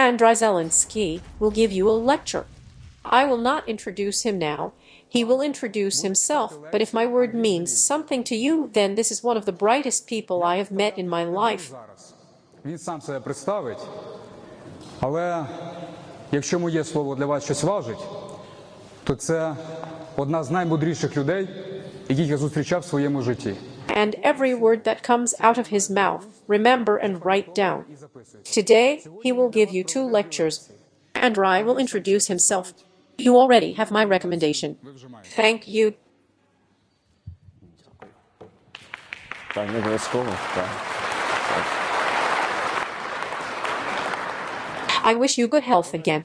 Andrii Zelinsky will give you a lecture. I will not introduce him now. He will introduce himself, but if my word means something to you, then this is one of the brightest people I have met in my life. Він сам себе представить, але якщо моє слово для вас щось важить, то це одна з наймудріших людей, яких я зустрічав в своєму житті. And every word that comes out of his mouth, remember and write down. Today, he will give you 2 lectures. Andrii will introduce himself. You already have my recommendation. Thank you. I wish you good health again.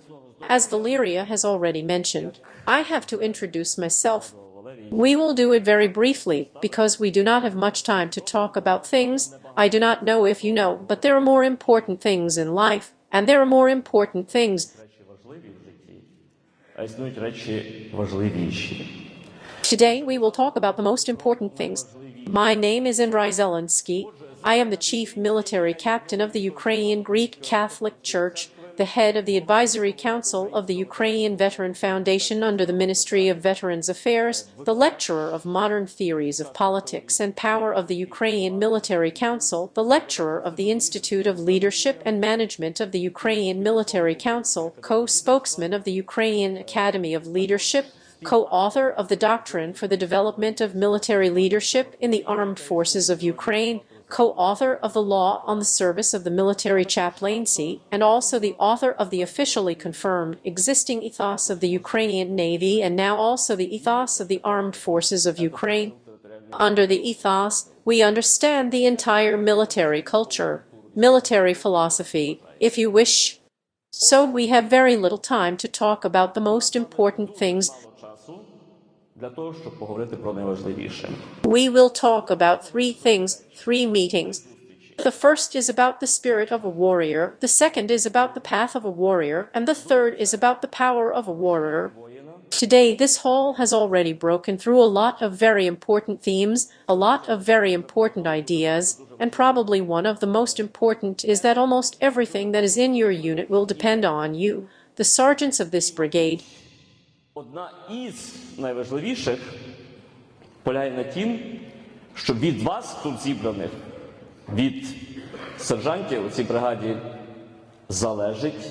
As Valery has already mentioned, I have to introduce myself. We will do it very briefly, because we do not have much time to talk about things. I do not know if you know, but there are more important things in life, and there are more important things. Today we will talk about the most important things. My name is Andrii Zelinsky. I am the chief military captain of the Ukrainian Greek Catholic Church, the head of the Advisory Council of the Ukrainian Veteran Foundation under the Ministry of Veterans Affairs, the lecturer of Modern Theories of Politics and Power of the Ukrainian Military Council, the lecturer of the Institute of Leadership and Management of the Ukrainian Military Council, co-spokesman of the Ukrainian Academy of Leadership, co-author of the Doctrine for the Development of Military Leadership in the Armed Forces of Ukraine, co-author of the Law on the Service of the Military Chaplaincy, and also the author of the officially confirmed existing ethos of the Ukrainian Navy and now also the ethos of the Armed Forces of Ukraine. Under the ethos, we understand the entire military culture, military philosophy, if you wish. So we have very little time to talk about the most important things. We will talk about 3 things, 3 meetings. The first is about the spirit of a warrior, the second is about the path of a warrior, and the third is about the power of a warrior. Today, this hall has already broken through a lot of very important themes, a lot of very important ideas, and probably one of the most important is that almost everything that is in your unit will depend on you, the sergeants of this brigade. Одна із найважливіших полягає на тім, що від вас тут зібраних, від сержантів у цій бригаді, залежить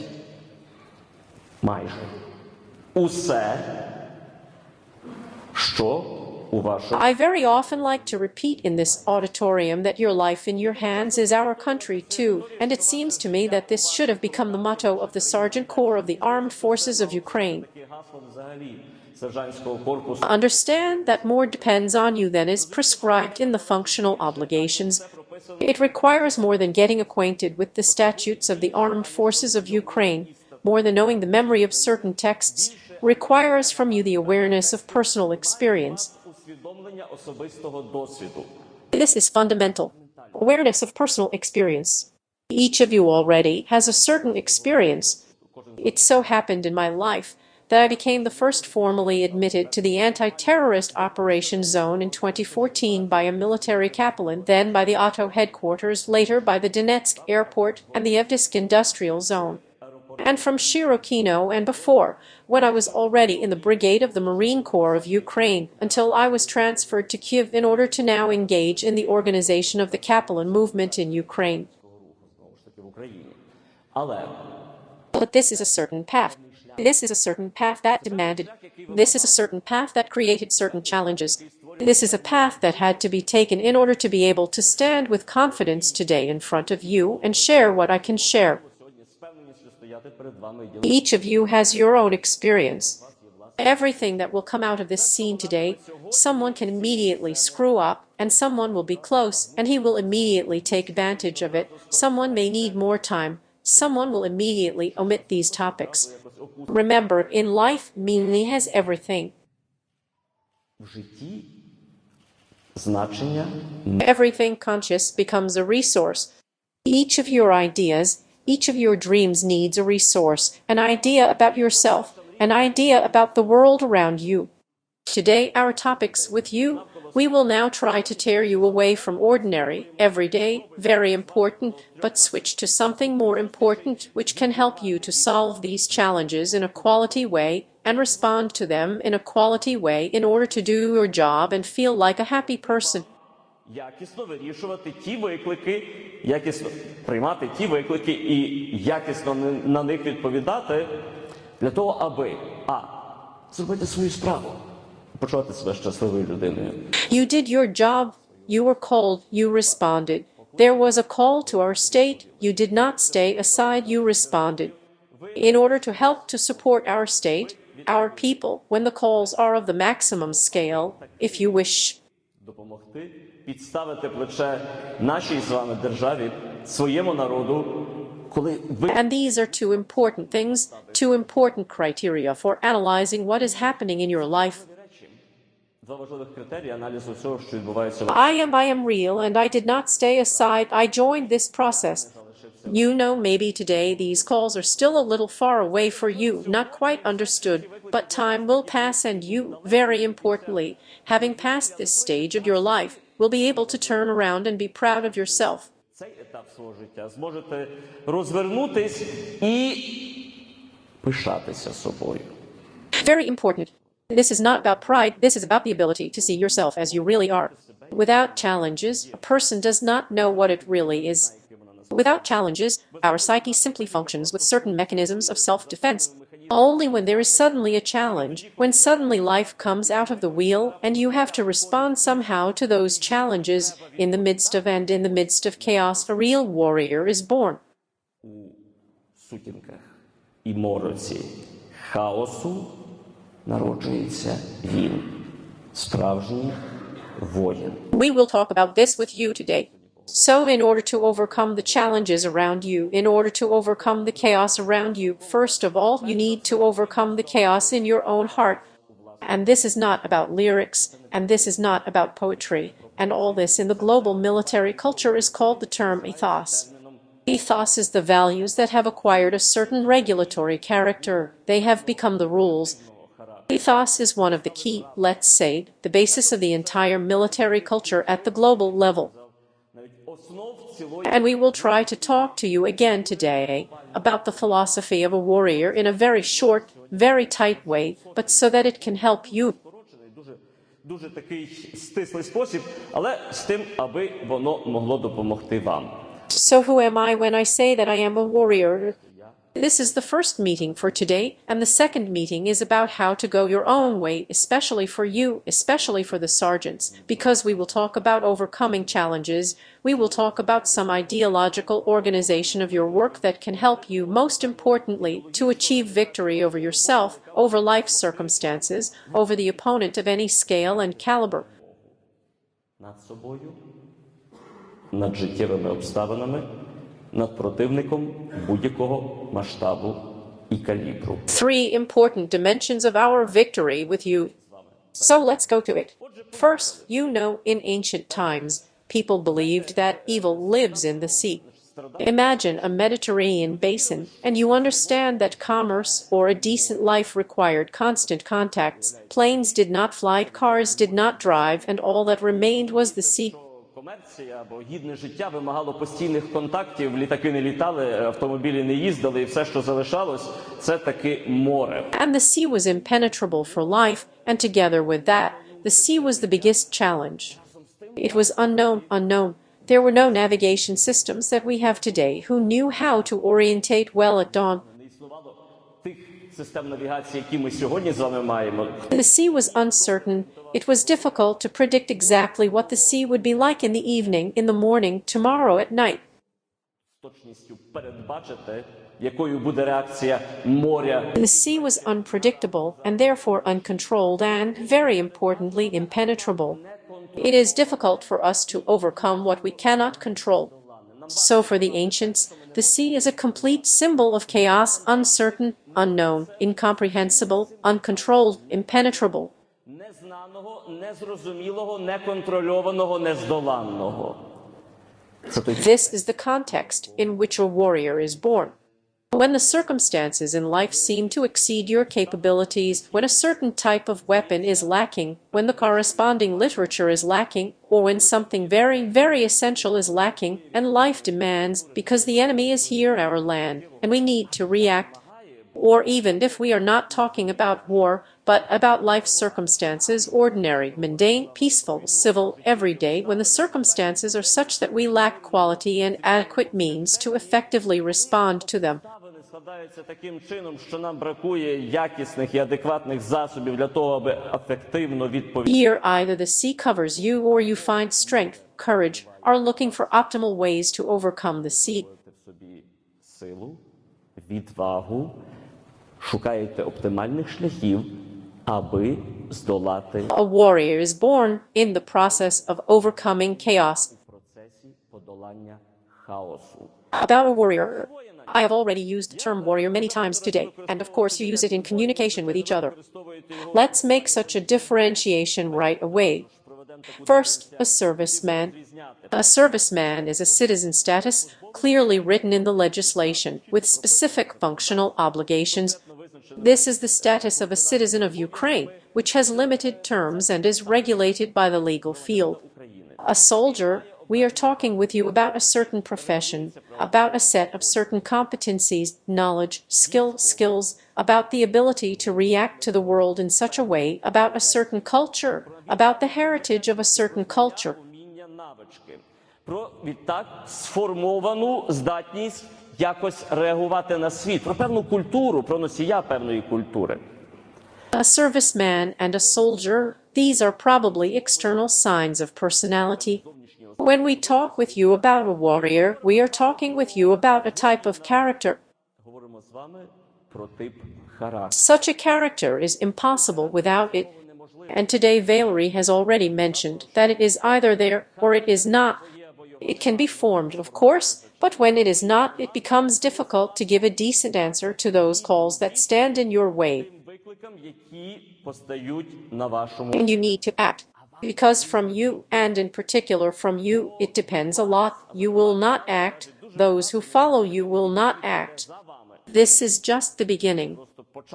майже усе, що у вашому. I very often like to repeat in this auditorium that your life in your hands is our country too, and it seems to me that this should have become the motto of the Sergeant Corps of the Armed Forces of Ukraine. Understand that more depends on you than is prescribed in the functional obligations. It requires more than getting acquainted with the statutes of the Armed Forces of Ukraine, more than knowing the memory of certain texts, requires from you the awareness of personal experience. This is fundamental. Awareness of personal experience. Each of you already has a certain experience. It so happened in my life that I became the first formally admitted to the anti-terrorist operation zone in 2014 by a military capellan, then by the Otto headquarters, later by the Donetsk airport and the Evdisk industrial zone. And from Shirokino and before, when I was already in the brigade of the Marine Corps of Ukraine, until I was transferred to Kyiv in order to now engage in the organization of the capellan movement in Ukraine. But this is a certain path. This is a certain path that demanded. This is a certain path that created certain challenges. This is a path that had to be taken in order to be able to stand with confidence today in front of you and share what I can share. Each of you has your own experience. Everything that will come out of this scene today, someone can immediately screw up, and someone will be close, and he will immediately take advantage of it. Someone may need more time. Someone will immediately omit these topics. Remember, in life, meaning has everything. Everything conscious becomes a resource. Each of your ideas, each of your dreams needs a resource, an idea about yourself, an idea about the world around you. Today, our topics with you, We will now try to tear you away from ordinary, everyday, very important, but switch to something more important which can help you to solve these challenges in a quality way and respond to them in a quality way in order to do your job and feel like a happy person. Якісно вирішувати ті виклики, якісно приймати ті виклики і якісно на них відповідати для того, аби зробити свою справу, почувати себе щасливою людиною. You did your job, you were called, you responded. There was a call to our state, you did not stay aside, you responded. In order to help to support our state, our people, when the calls are of the maximum scale, if you wish. Допомогти підставити плече нашій з вами державі, своєму народу, коли ви... And these are two important things, two important criteria for analyzing what is happening in your life. Два важливих критерії аналізу всього, що відбувається. I am real and I did not stay aside, I joined this process. You know, maybe today these calls are still a little far away for you, not quite understood, but time will pass and you, very importantly, having passed this stage of your life, will be able to turn around and be proud of yourself. Цей етап свого життя зможете розвернутись і пишатися собою. Very important. This is not about pride, this is about the ability to see yourself as you really are. Without challenges, a person does not know what it really is. Without challenges, our psyche simply functions with certain mechanisms of self-defense. Only when there is suddenly a challenge, when suddenly life comes out of the wheel and you have to respond somehow to those challenges, in the midst of chaos, a real warrior is born. У сутінках і мороці хаосу народжується він, справжній воїн. We will talk about this with you today. So in order to overcome the challenges around you, in order to overcome the chaos around you, first of all, you need to overcome the chaos in your own heart. And this is not about lyrics, and this is not about poetry. And all this in the global military culture is called the term ethos. Ethos is the values that have acquired a certain regulatory character. They have become the rules. Ethos is one of the key, let's say, the basis of the entire military culture at the global level. And we will try to talk to you again today about the philosophy of a warrior in a very short, very tight way, but so that it can help you. Дуже такий стислий спосіб, але з тим, аби воно могло допомогти вам. So who am I when I say that I am a warrior? This is the first meeting for today, and the second meeting is about how to go your own way, especially for you, especially for the sergeants, because we will talk about overcoming challenges, we will talk about some ideological organization of your work that can help you, most importantly, to achieve victory over yourself, over life circumstances, over the opponent of any scale and caliber. Над собою, над життєвими обставинами, над противником будь-якого масштабу і калібру. Three important dimensions of our victory with you. So let's go to it. First, you know, in ancient times, people believed that evil lives in the sea. Imagine a Mediterranean basin, and you understand that commerce or a decent life required constant contacts. Planes did not fly, cars did not drive, and all that remained was the sea. Комерція або гідне життя вимагало постійних контактів, літаки не літали, автомобілі не їздили, і все, що залишалось, це таки море. And the sea was impenetrable for life, and together with that, the sea was the biggest challenge. It was unknown. There were no navigation systems that we have today who knew how to orientate well at dawn. Не існувало тих систем навігації, які ми сьогодні з вами маємо. The sea was uncertain. It was difficult to predict exactly what the sea would be like in the evening, in the morning, tomorrow at night. Точністю передбачити, якою буде реакція моря. The sea was unpredictable and therefore uncontrolled and, very importantly, impenetrable. It is difficult for us to overcome what we cannot control. So for the ancients, the sea is a complete symbol of chaos, uncertain, unknown, incomprehensible, uncontrolled, impenetrable. Незнаного, незрозумілого, неконтрольованого, нездоланного. This is the context in which a warrior is born. When the circumstances in life seem to exceed your capabilities, when a certain type of weapon is lacking, when the corresponding literature is lacking, or when something very, very essential is lacking, and life demands, because the enemy is here in our land, and we need to react, or even if we are not talking about war, but about life circumstances, ordinary, mundane, peaceful, civil, everyday, when the circumstances are such that we lack quality and adequate means to effectively respond to them. Складається таким чином, що нам бракує якісних і адекватних засобів для того, аби ефективно відповідати. Here either the sea covers you or you find strength, courage, are looking for optimal ways to overcome the sea. В собі силу, відвагу, шукаєте оптимальних шляхів, аби здолати A warrior is born in the process of overcoming chaos. в процесі подолання хаосу. About a warrior, I have already used the term warrior many times today, and of course you use it in communication with each other. Let's make such a differentiation right away. First, a serviceman. A serviceman is a citizen status clearly written in the legislation with specific functional obligations. This is the status of a citizen of Ukraine, which has limited terms and is regulated by the legal field. A soldier, we are talking with you about a certain profession, about a set of certain competencies, knowledge, skills, about the ability to react to the world in such a way, about a certain culture, about the heritage of a certain culture. Про відтак сформовану здатність якось реагувати на світ, про певну культуру, про носія певної культури. A serviceman and a soldier, these are probably external signs of personality. When we talk with you about a warrior, we are talking with you about a type of character. Говоримо з вами про тип характеру. Such a character is impossible without it. And today Valery has already mentioned that it is either there or it is not. It can be formed, of course, but when it is not, it becomes difficult to give a decent answer to those calls that stand in your way. Викликам, які постають на вашому. And you need to act. Because from you, and in particular from you, it depends a lot. You will not act. Those who follow you will not act. This is just the beginning.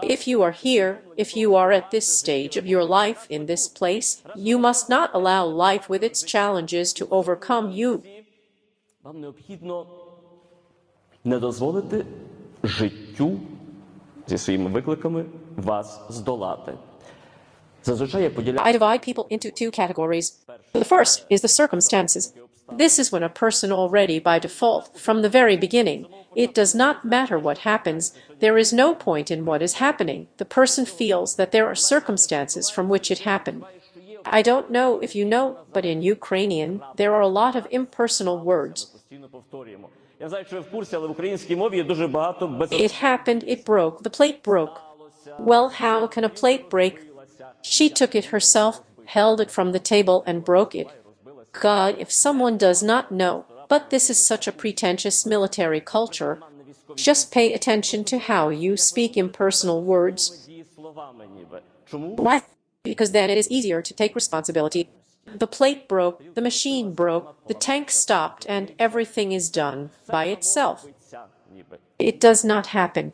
If you are here, if you are at this stage of your life in this place, you must not allow life with its challenges to overcome you. Вам необхідно не дозволити життю зі своїми викликами вас здолати. Зазвичай я поділяю I divide people into two categories. The first is the circumstances. This is when a person already by default, from the very beginning, it does not matter what happens, there is no point in what is happening. The person feels that there are circumstances from which it happened. I don't know if you know, but in Ukrainian, there are a lot of impersonal words. постійно повторюємо. Я не знаю, чи ви в курсі, але в українській мові є дуже багато It happened, it broke, the plate broke. Well, how can a plate break? She took it herself, held it from the table, and broke it. God, if someone does not know, but this is such a pretentious military culture, just pay attention to how you speak impersonal words. зі словами ніби. Чому? Why? Because then it is easier to take responsibility. The plate broke, the machine broke, the tank stopped, and everything is done by itself. It does not happen.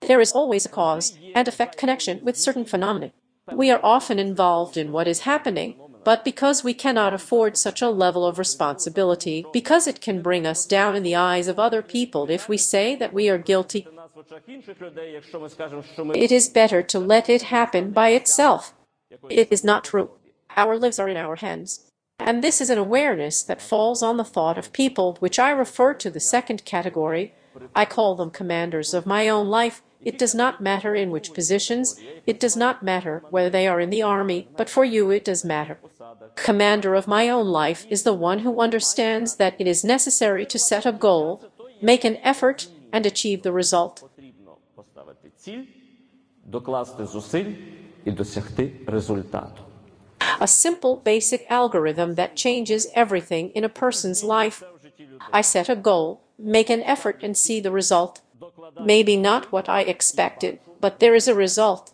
There is always a cause and effect connection with certain phenomena. We are often involved in what is happening, but because we cannot afford such a level of responsibility, because it can bring us down in the eyes of other people if we say that we are guilty, it is better to let it happen by itself. It is not true. Our lives are in our hands. And this is an awareness that falls on the thought of people, which I refer to the second category. I call them commanders of my own life. It does not matter in which positions. It does not matter whether they are in the army, but for you it does matter. Commander of my own life is the one who understands that it is necessary to set a goal, make an effort, and achieve the result. Потрібно поставити ціль, докласти зусиль і досягти результату. A simple, basic algorithm that changes everything in a person's life. I set a goal, make an effort, and see the result. Maybe not what I expected, but there is a result.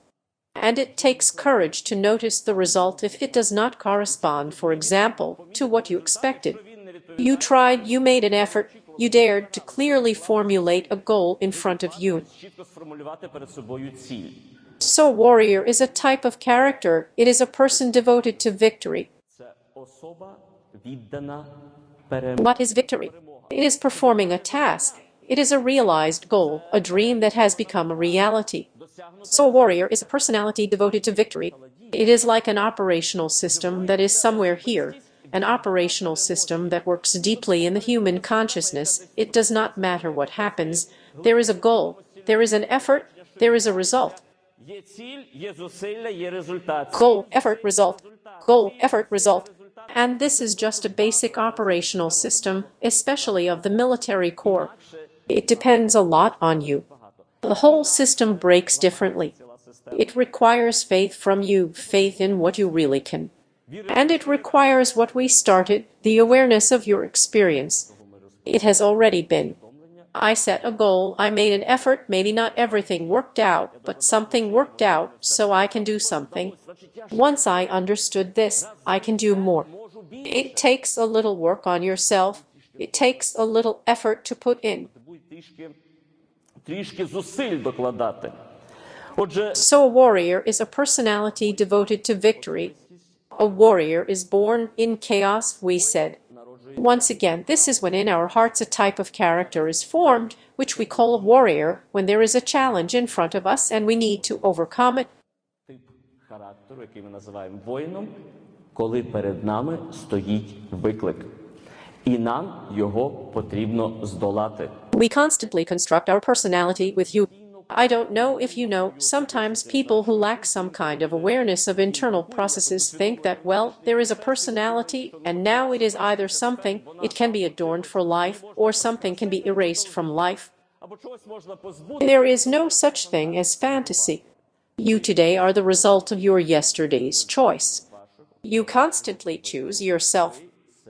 And it takes courage to notice the result if it does not correspond, for example, to what you expected. You tried, you made an effort, You dared to clearly formulate a goal in front of you. Чітко сформулювати перед собою ціль. So warrior is a type of character. It is a person devoted to victory. Це особа віддана перемозі. What is victory? It is performing a task. It is a realized goal, a dream that has become a reality. So a warrior is a personality devoted to victory. It is like an operational system that is somewhere here, an operational system that works deeply in the human consciousness. It does not matter what happens. There is a goal, there is an effort, there is a result. Є ціль, є зусилля, є результат. Goal, effort, result. Goal, effort, result. And this is just a basic operational system, especially of the military corps. It depends a lot on you. The whole system breaks differently. It requires faith from you, faith in what you really can. And it requires what we started, the awareness of your experience. It has already been. I set a goal, I made an effort, maybe not everything worked out, but something worked out, so I can do something. Once I understood this, I can do more. It takes a little work on yourself. It takes a little effort to put in. Трішки зусиль докладати. Отже, So a warrior is a personality devoted to victory. A warrior is born in chaos, we said. Once again, this is when in our hearts a type of character is formed, which we call a warrior, when there is a challenge in front of us and we need to overcome it. тип характеру, який ми називаємо воїном, коли перед нами стоїть виклик. І нам його потрібно здолати. We constantly construct our personality with you. I don't know if you know, sometimes people who lack some kind of awareness of internal processes think that, well, there is a personality, and now it is either something, it can be adorned for life, or something can be erased from life. Або чогось можна позбутися. There is no such thing as fantasy. You today are the result of your yesterday's choice. You constantly choose yourself.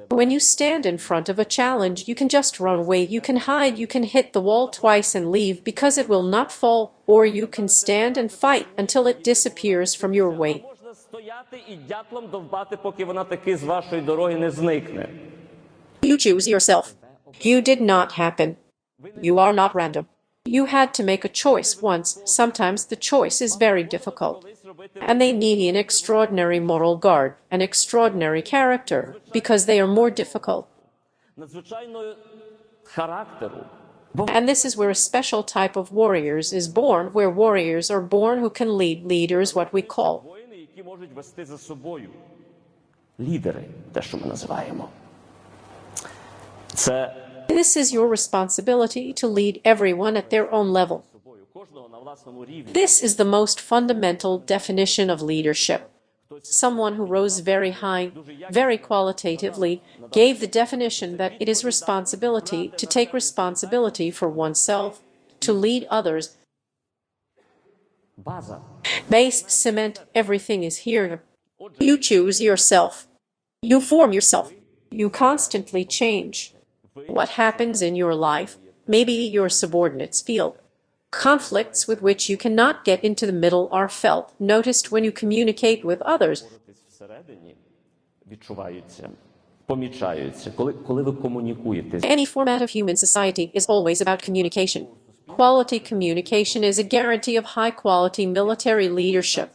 When you stand in front of a challenge, you can just run away, you can hide, you can hit the wall twice and leave because it will not fall, or you can stand and fight until it disappears from your way. Можна стояти і дятлом довбати, поки вона таки з вашої дороги не зникне. You choose yourself. You did not happen. You are not random. You had to make a choice once. Sometimes the choice is very difficult. And they need an extraordinary moral guard, an extraordinary character, because they are more difficult. Надзвичайно характеру. And this is where a special type of warriors is born, where warriors are born who can lead leaders, what we call. Воїни, які можуть вести за собою. Лідери, те, що ми називаємо. Це This is your responsibility to lead everyone at their own level. собою, кожного на власному рівні. This is the most fundamental definition of leadership. Someone who rose very high, very qualitatively, gave the definition that it is responsibility to take responsibility for oneself, to lead others. База. Base, cement, everything is here. You choose yourself. You form yourself. You constantly change. What happens in your life, maybe your subordinates feel. Conflicts with which you cannot get into the middle are felt, noticed when you communicate with others. Всередині відчуваються, помічаються, коли ви комунікуєте. Any format of human society is always about communication. Quality communication is a guarantee of high-quality military leadership.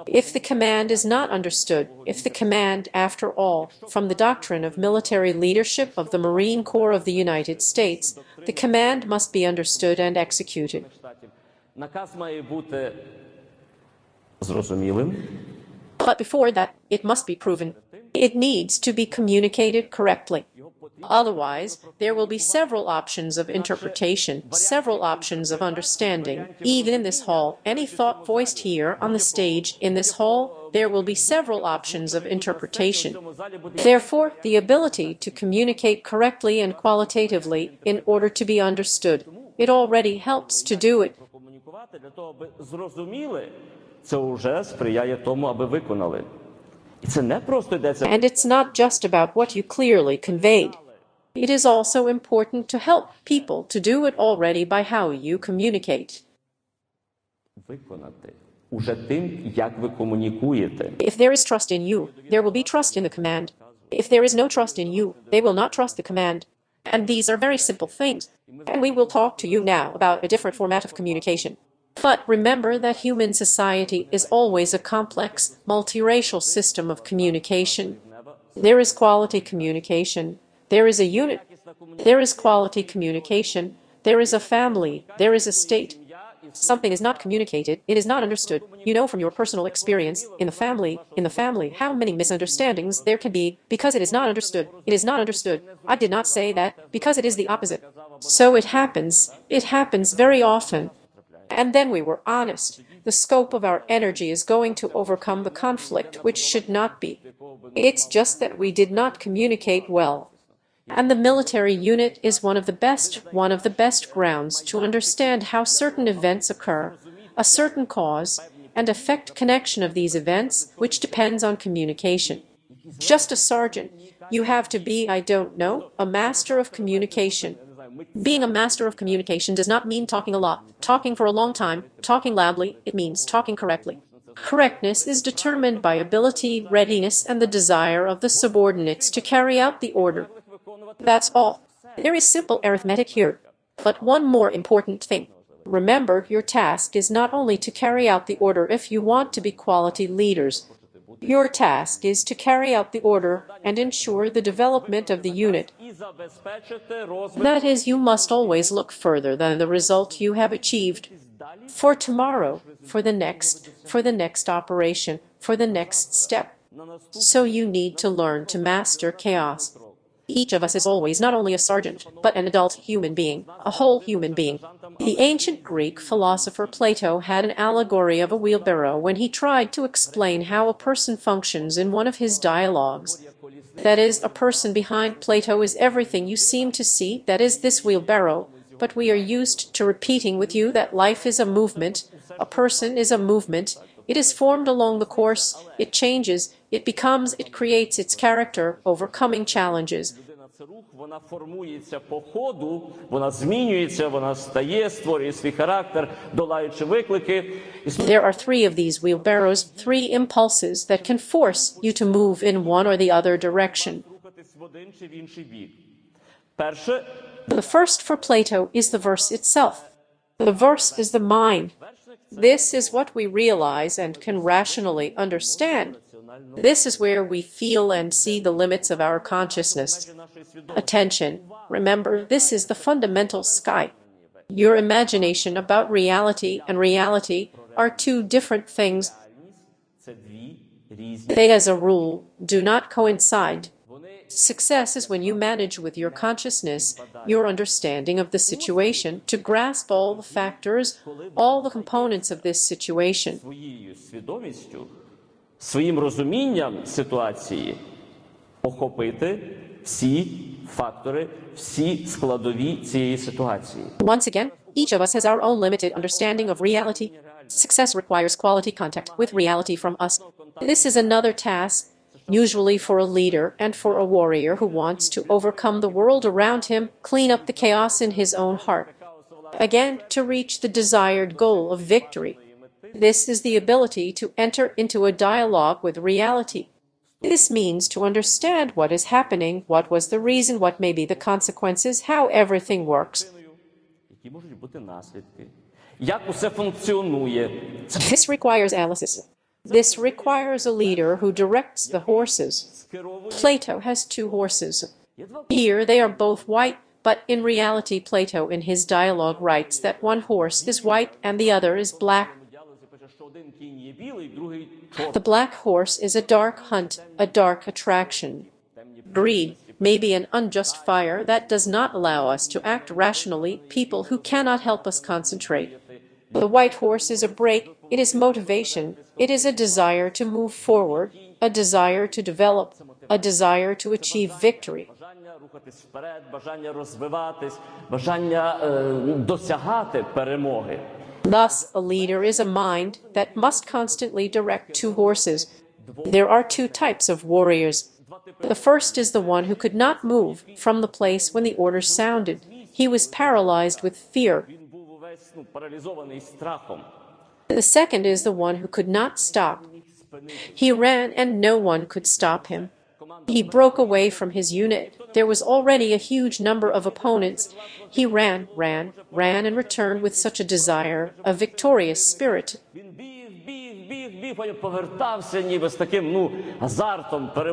If the command is not understood, if the command, after all, from the doctrine of military leadership of the Marine Corps of the United States, the command must be understood and executed. Наказ має бути зрозумілим. But before that, it must be proven. It needs to be communicated correctly. Otherwise, there will be several options of interpretation, several options of understanding. Even in this hall, any thought voiced here on the stage, in this hall, there will be several options of interpretation. Therefore, the ability to communicate correctly and qualitatively in order to be understood, it already helps to do it. Прокомунікувати для того, аби зрозуміли, це вже сприяє тому, аби виконали. І це не просто йдеться. And it's not just about what you clearly conveyed. It is also important to help people to do it already by how you communicate. Виконати уже тим, як ви комунікуєте. If there is trust in you, there will be trust in the command. If there is no trust in you, they will not trust the command. And these are very simple things. And we will talk to you now about a different format of communication. But remember that human society is always a complex, multiracial system of communication. There is quality communication. There is a unit. There is quality communication. There is a family. There is a state. Something is not communicated, it is not understood. You know from your personal experience, in the family, how many misunderstandings there can be because it is not understood. It is not understood. I did not say that because it is the opposite. So it happens very often. And then we were honest. The scope of our energy is going to overcome the conflict, which should not be. It's just that we did not communicate well. And the military unit is one of the best grounds to understand how certain events occur, a certain cause and effect connection of these events, which depends on communication. Just a sergeant, you have to be, I don't know, a master of communication. Being a master of communication does not mean talking a lot, talking for a long time, talking loudly. It means talking correctly. Correctness is determined by ability, readiness, and the desire of the subordinates to carry out the order. That's all. There is simple arithmetic here. But one more important thing. Remember, your task is not only to carry out the order if you want to be quality leaders. Your task is to carry out the order and ensure the development of the unit. That is, you must always look further than the result you have achieved. For tomorrow, for the next operation, for the next step. So you need to learn to master chaos. Each of us is always not only a sergeant, but an adult human being, a whole human being. The ancient Greek philosopher Plato had an allegory of a wheelbarrow when he tried to explain how a person functions in one of his dialogues. That is, a person behind Plato is everything you seem to see, that is this wheelbarrow, but we are used to repeating with you that life is a movement, a person is a movement, it is formed along the course, it changes, it becomes, it creates its character, overcoming challenges. Вона формується по ходу, вона змінюється, вона стає, створює свій характер, долаючи виклики. There are three of these wheelbarrows, three impulses that can force you to move in one or the other direction. The first for Plato is the verse itself. The verse is the mind. This is what we realize and can rationally understand. This is where we feel and see the limits of our consciousness. Attention, remember, this is the fundamental sky. Your imagination about reality and reality are two different things. They, as a rule, do not coincide. Success is when you manage with your consciousness, your understanding of the situation, to grasp all the factors, all the components of this situation. Своїм розумінням ситуації охопити всі фактори, всі складові цієї ситуації. Once again, each of us has our own limited understanding of reality. Success requires quality contact with reality from us. This is another task, usually for a leader and for a warrior who wants to overcome the world around him, clean up the chaos in his own heart. Again, to reach the desired goal of victory. This is the ability to enter into a dialogue with reality. This means to understand what is happening, what was the reason, what may be the consequences, how everything works. This requires analysis. This requires a leader who directs the horses. Plato has two horses. Here they are both white, but in reality Plato in his dialogue writes that one horse is white and the other is black. The black horse is a dark hunt, a dark attraction. Greed may be an unjust fire that does not allow us to act rationally, people who cannot help us concentrate. The white horse is a brake, it is motivation, it is a desire to move forward, a desire to develop, a desire to achieve victory. Thus, a leader is a mind that must constantly direct two horses. There are two types of warriors. The first is the one who could not move from the place when the order sounded. He was paralyzed with fear. The second is the one who could not stop. He ran and no one could stop him. He broke away from his unit. There was already a huge number of opponents. He ran, and returned with such a desire, a victorious spirit.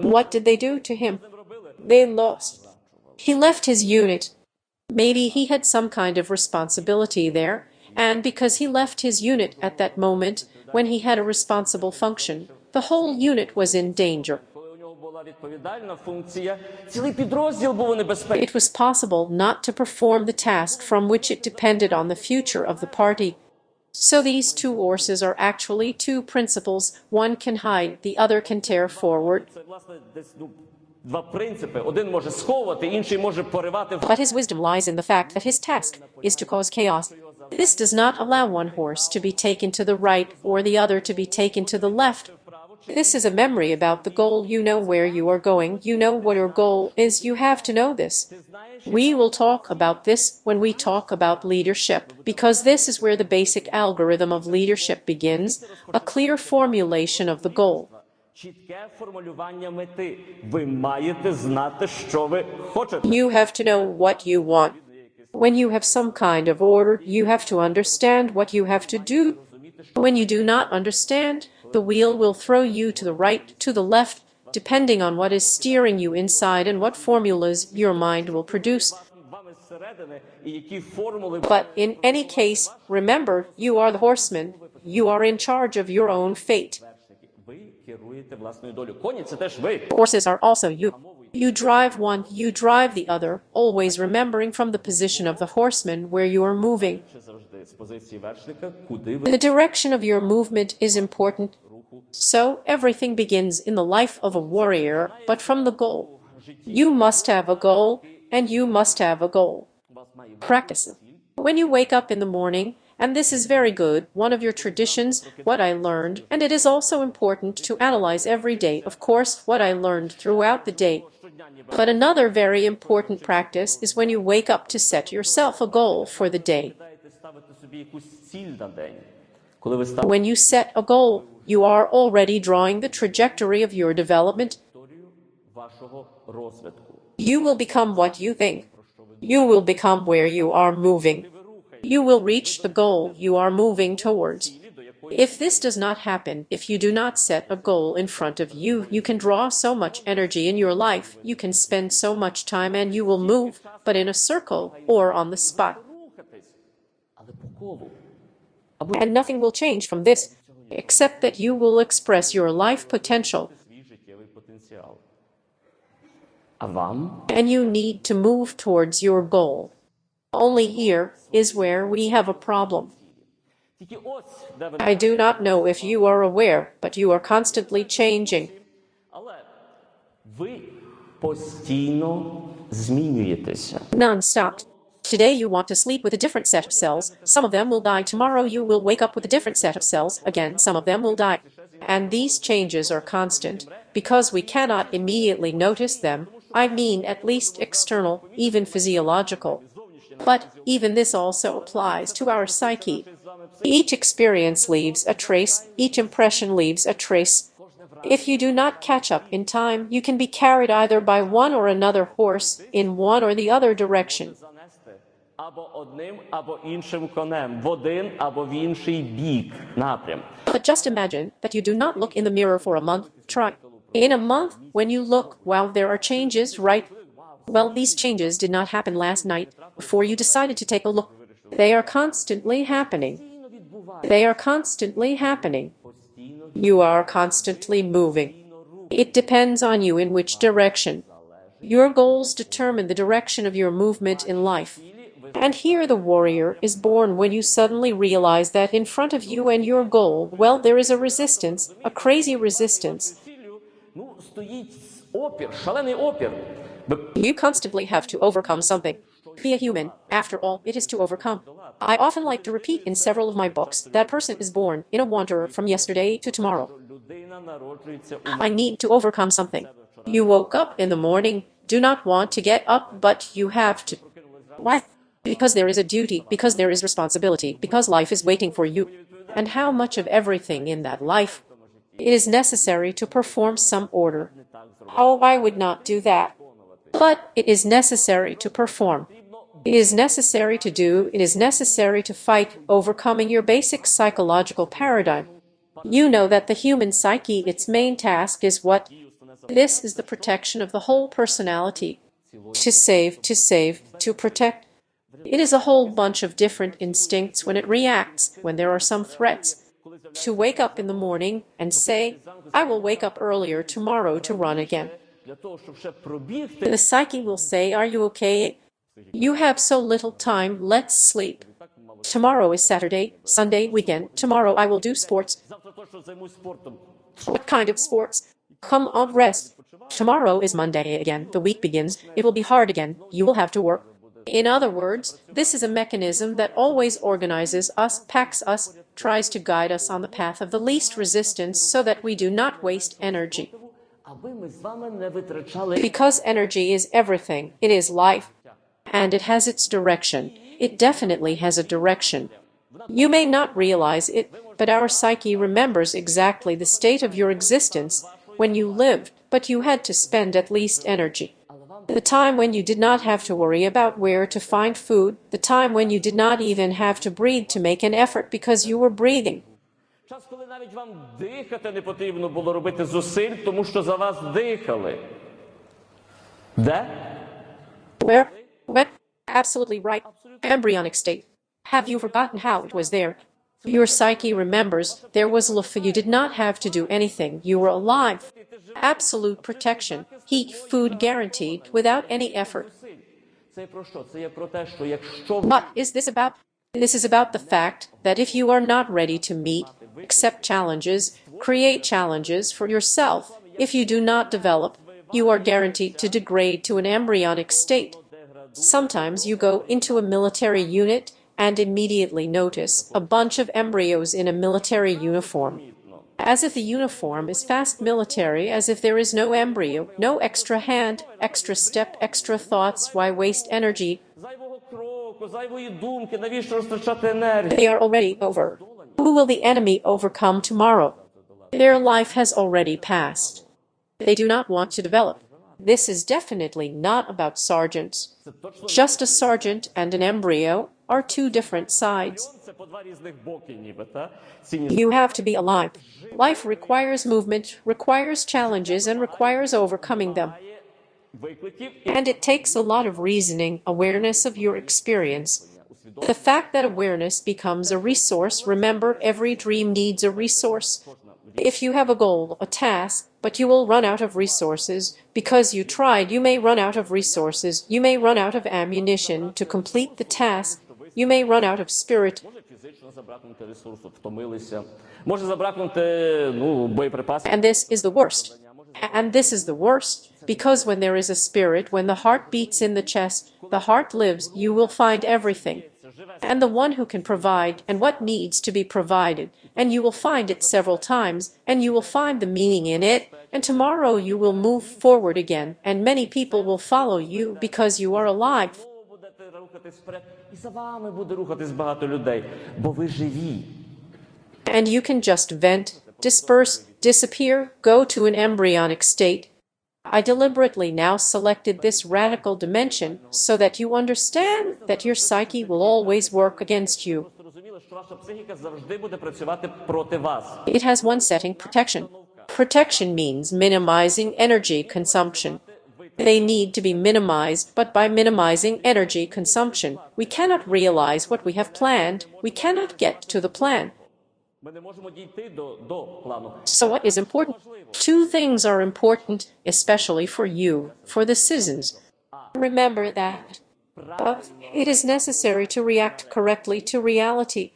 What did they do to him? They lost. He left his unit. Maybe he had some kind of responsibility there, and because he left his unit at that moment, when he had a responsible function, the whole unit was in danger. It was possible not to perform the task from which it depended on the future of the party. So these two forces are actually two principles. One can hide, the other can tear forward. But his wisdom lies in the fact that his task is to cause chaos. This does not allow one horse to be taken to the right or the other to be taken to the left. This is a memory about the goal. You know where you are going. You know what your goal is. You have to know this. We will talk about this when we talk about leadership, because this is where the basic algorithm of leadership begins, a clear formulation of the goal. You have to know what you want. When you have some kind of order, you have to understand what you have to do. When you do not understand, the wheel will throw you to the right, to the left, depending on what is steering you inside and what formulas your mind will produce. But in any case, remember, you are the horseman. You are in charge of your own fate. Horses are also you. You drive one, you drive the other, always remembering from the position of the horseman where you are moving. The direction of your movement is important. So everything begins in the life of a warrior, but from the goal. You must have a goal, and you must have a goal. Practice it. When you wake up in the morning, and this is very good, one of your traditions, what I learned, and it is also important to analyze every day, of course, what I learned throughout the day. But another very important practice is when you wake up to set yourself a goal for the day. When you set a goal, you are already drawing the trajectory of your development. You will become what you think. You will become where you are moving. You will reach the goal you are moving towards. If this does not happen, if you do not set a goal in front of you, you can draw so much energy in your life, you can spend so much time, and you will move, but in a circle or on the spot. And nothing will change from this, except that you will express your life potential. And you need to move towards your goal. Only here is where we have a problem. I do not know if you are aware, but you are constantly changing. Non-stop. Today you want to sleep with a different set of cells. Some of them will die. Tomorrow you will wake up with a different set of cells. Again, some of them will die. And these changes are constant, because we cannot immediately notice them. I mean, at least external, even physiological. But even this also applies to our psyche. Each experience leaves a trace, each impression leaves a trace. If you do not catch up in time, you can be carried either by one or another horse in one or the other direction. But just imagine that you do not look in the mirror for a month. Try. In a month, when you look, wow, there are changes, right? Well, these changes did not happen last night, before you decided to take a look. They are constantly happening. They are constantly happening. You are constantly moving. It depends on you in which direction. Your goals determine the direction of your movement in life. And here the warrior is born when you suddenly realize that in front of you and your goal, well, there is a resistance, a crazy resistance. You constantly have to overcome something. Be a human. After all, it is to overcome. I often like to repeat in several of my books, that person is born in a wanderer from yesterday to tomorrow. I need to overcome something. You woke up in the morning, do not want to get up, but you have to. Why? Because there is a duty, because there is responsibility, because life is waiting for you. And how much of everything in that life? It is necessary to perform some order. Oh, I would not do that. But it is necessary to perform. It is necessary to do, it is necessary to fight, overcoming your basic psychological paradigm. You know that the human psyche, its main task is what? This is the protection of the whole personality. To save, to protect. It is a whole bunch of different instincts when it reacts, when there are some threats. To wake up in the morning and say, I will wake up earlier tomorrow to run again. The psyche will say, are you okay? You have so little time, let's sleep. Tomorrow is Saturday, Sunday, weekend. Tomorrow I will do sports. What kind of sports? Come on, rest. Tomorrow is Monday again. The week begins. It will be hard again. You will have to work. In other words, this is a mechanism that always organizes us, packs us, tries to guide us on the path of the least resistance so that we do not waste energy. Because energy is everything, it is life, and it has its direction. It definitely has a direction. You may not realize it, but our psyche remembers exactly the state of your existence when you lived, but you had to spend at least energy. The time when you did not have to worry about where to find food, the time when you did not even have to breathe to make an effort because you were breathing. Час, коли навіть вам дихати не потрібно було робити зусиль, тому що за вас дихали. Де? Where? What? Absolutely right. Embryonic state. Have you forgotten how it was there? Your psyche remembers there was life. You did not have to do anything. You were alive. Absolute protection. Heat, food guaranteed without any effort. What is this about? This is about the fact that if you are not ready to meet, accept challenges, create challenges for yourself, if you do not develop, you are guaranteed to degrade to an embryonic state. Sometimes you go into a military unit and immediately notice a bunch of embryos in a military uniform. As if the uniform is fast military, as if there is no embryo, no extra hand, extra step, extra thoughts. Why waste energy? They are already over. Who will the enemy overcome tomorrow? Their life has already passed. They do not want to develop. This is definitely not about sergeants. Just a sergeant and an embryo are two different sides. You have to be alive. Life requires movement, requires challenges, and requires overcoming them. And it takes a lot of reasoning, awareness of your experience. The fact that awareness becomes a resource, remember, every dream needs a resource. If you have a goal, a task, but you will run out of resources, because you tried, you may run out of resources, you may run out of ammunition to complete the task, you may run out of spirit. And this is the worst. And this is the worst, because when there is a spirit, when the heart beats in the chest, the heart lives, you will find everything. And the one who can provide, and what needs to be provided, and you will find it several times, and you will find the meaning in it, and tomorrow you will move forward again, and many people will follow you because you are alive. And you can just vent, disperse, disappear, go to an embryonic state. I deliberately now selected this radical dimension so that you understand that your psyche will always work against you. It has one setting, protection. Protection means minimizing energy consumption. They need to be minimized, but by minimizing energy consumption, we cannot realize what we have planned, we cannot get to the plan. So what is important? Two things are important, especially for you, for the citizens. Remember that. It is necessary to react correctly to reality.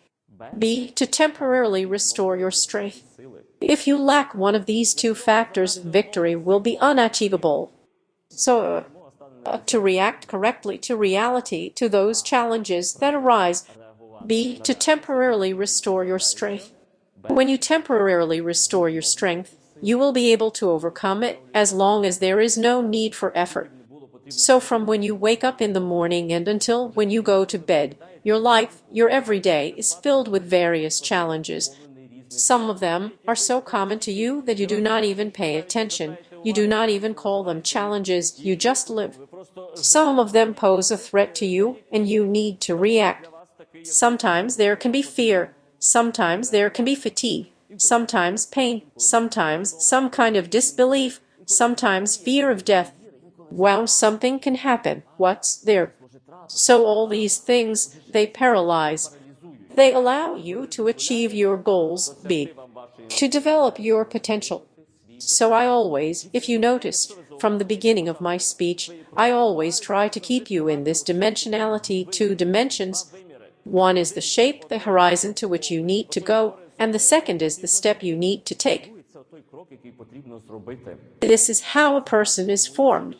B, to temporarily restore your strength. If you lack one of these two factors, victory will be unachievable. So, to react correctly to reality, to those challenges that arise. B, to temporarily restore your strength. When you temporarily restore your strength, you will be able to overcome it as long as there is no need for effort. So from when you wake up in the morning and until when you go to bed, your life, your everyday, is filled with various challenges. Some of them are so common to you that you do not even pay attention. You do not even call them challenges, you just live. Some of them pose a threat to you, and you need to react. Sometimes there can be fear, sometimes there can be fatigue, sometimes pain, sometimes some kind of disbelief, sometimes fear of death. Wow, something can happen. What's there? So all these things, they paralyze. They allow you to achieve your goals, to develop your potential. So I always, if you noticed, from the beginning of my speech, I always try to keep you in this dimensionality, 2 dimensions. One is the shape, the horizon to which you need to go, and the second is the step you need to take. This is how a person is formed.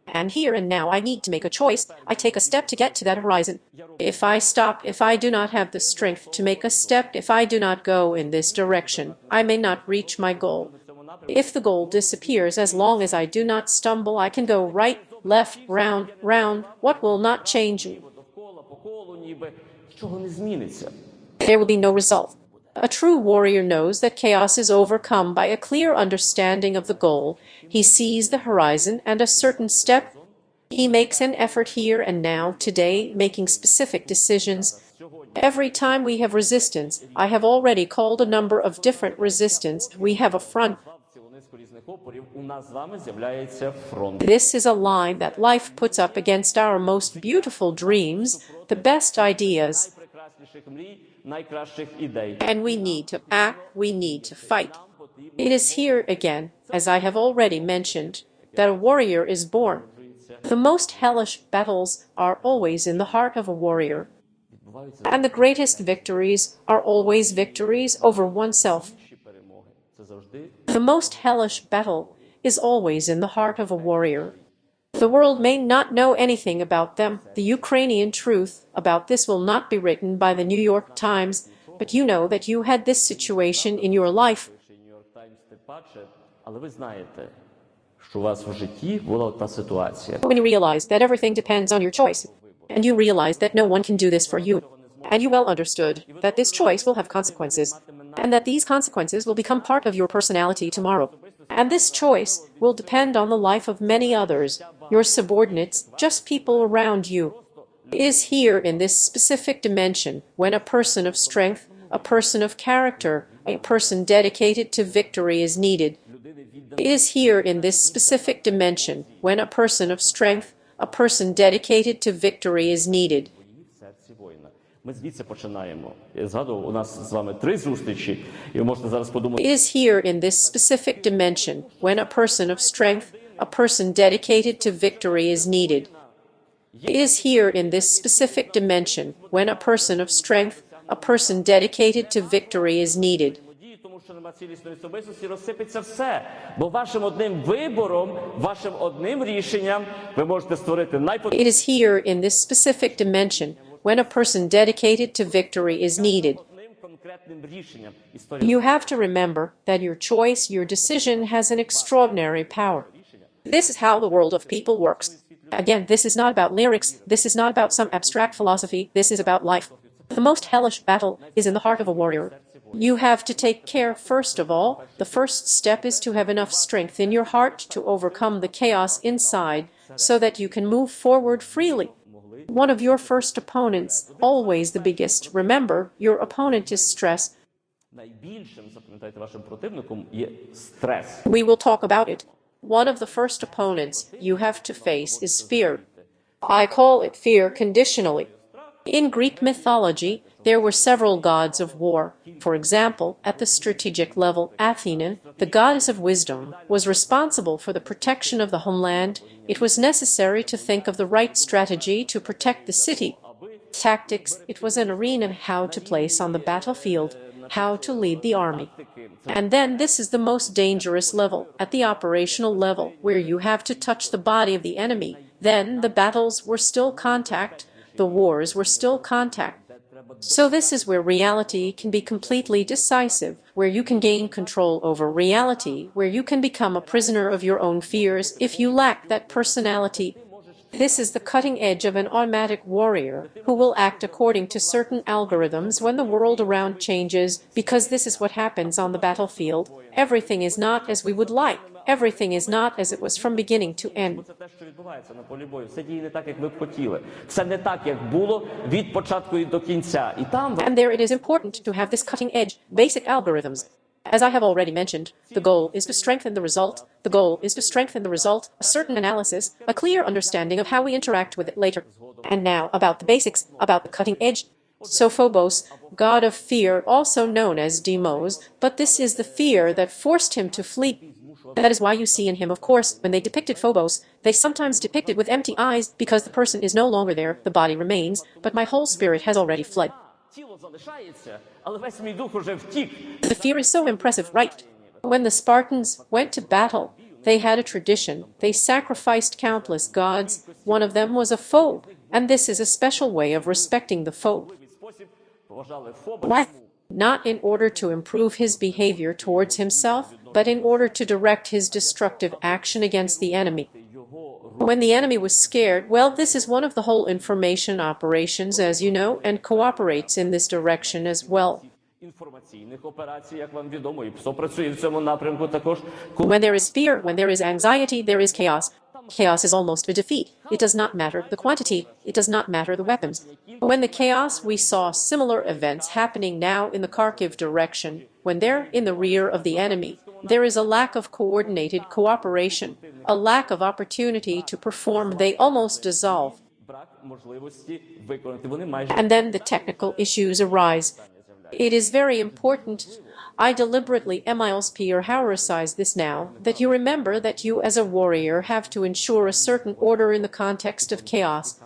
And here and now I need to make a choice. I take a step to get to that horizon. If I stop, if I do not have the strength to make a step, if I do not go in this direction, I may not reach my goal. If the goal disappears, as long as I do not stumble, I can go right, left, round, round. What will not change you? There will be no result. A true warrior knows that chaos is overcome by a clear understanding of the goal. He sees the horizon and a certain step. He makes an effort here and now, today, making specific decisions. Every time we have resistance, I have already called a number of different resistance. We have a front. This is a line that life puts up against our most beautiful dreams, the best ideas. And we need to act, we need to fight. It is here again, as I have already mentioned, that a warrior is born. The most hellish battles are always in the heart of a warrior. And the greatest victories are always victories over oneself. The most hellish battle is always in the heart of a warrior. The world may not know anything about them. The Ukrainian truth about this will not be written by the New York Times, but you know that you had this situation in your life. When you realize that everything depends on your choice, and you realize that no one can do this for you, and you well understood that this choice will have consequences, and that these consequences will become part of your personality tomorrow. And this choice will depend on the life of many others, your subordinates, just people around you. It is here in this specific dimension when a person of strength, a person of character, a person dedicated to victory is needed. It is here in this specific dimension when a person of strength, a person dedicated to victory is needed. Ми звідси починаємо. Я згадував, у нас з вами 3 зустрічі, і ви можете зараз подумати. It is here in this specific dimension when a person of strength, a person dedicated to victory is needed. It is here in this specific dimension when a person of strength, a person dedicated to victory is needed. Тому що нема цілісної особистості, розсипеться все. Бо вашим одним вибором, вашим одним рішенням ви можете створити It is here in this specific dimension when a person dedicated to victory is needed. You have to remember that your choice, your decision has an extraordinary power. This is how the world of people works. Again, this is not about lyrics, this is not about some abstract philosophy, this is about life. The most hellish battle is in the heart of a warrior. You have to take care, first of all, the first step is to have enough strength in your heart to overcome the chaos inside so that you can move forward freely. One of your first opponents, always the biggest, remember, your opponent is stress. We will talk about it. One of the first opponents you have to face is fear. I call it fear conditionally. In Greek mythology, there were several gods of war. For example, at the strategic level, Athena, the goddess of wisdom, was responsible for the protection of the homeland. It was necessary to think of the right strategy to protect the city. Tactics, it was an arena how to place on the battlefield, how to lead the army. And then this is the most dangerous level, at the operational level, where you have to touch the body of the enemy. Then the battles were still contact, the wars were still contact. So this is where reality can be completely decisive, where you can gain control over reality, where you can become a prisoner of your own fears if you lack that personality. This is the cutting edge of an automatic warrior who will act according to certain algorithms when the world around changes, because this is what happens on the battlefield. Everything is not as we would like. Everything is not as it was from beginning to end. Це те, що відбувається на полі бою. Все діє не так, як ви б хотіли. Все не так, як було від початку і до кінця. І там And there it is important to have this cutting-edge, basic algorithms. As I have already mentioned, the goal is to strengthen the result. The goal is to strengthen the result, a certain analysis, a clear understanding of how we interact with it later. And now about the basics, about the cutting edge. So Phobos, god of fear, also known as Deimos, but this is the fear that forced him to flee. That is why you see in him, of course, when they depicted Phobos, they sometimes depicted with empty eyes because the person is no longer there, the body remains, but my whole spirit has already fled. The fear is so impressive, right? When the Spartans went to battle, they had a tradition. They sacrificed countless gods. One of them was a foe, and this is a special way of respecting the foe. What? Not in order to improve his behavior towards himself, but in order to direct his destructive action against the enemy. When the enemy was scared, well, this is one of the whole information operations, as you know, and cooperates in this direction as well. When there is fear, when there is anxiety, there is chaos. Chaos is almost a defeat. It does not matter the quantity. It does not matter the weapons. When the chaos, we saw similar events happening now in the Kharkiv direction. When they're in the rear of the enemy, there is a lack of coordinated cooperation, a lack of opportunity to perform. They almost dissolve. And then the technical issues arise. It is very important. I deliberately emphasize this now, that you remember that you as a warrior have to ensure a certain order in the context of chaos.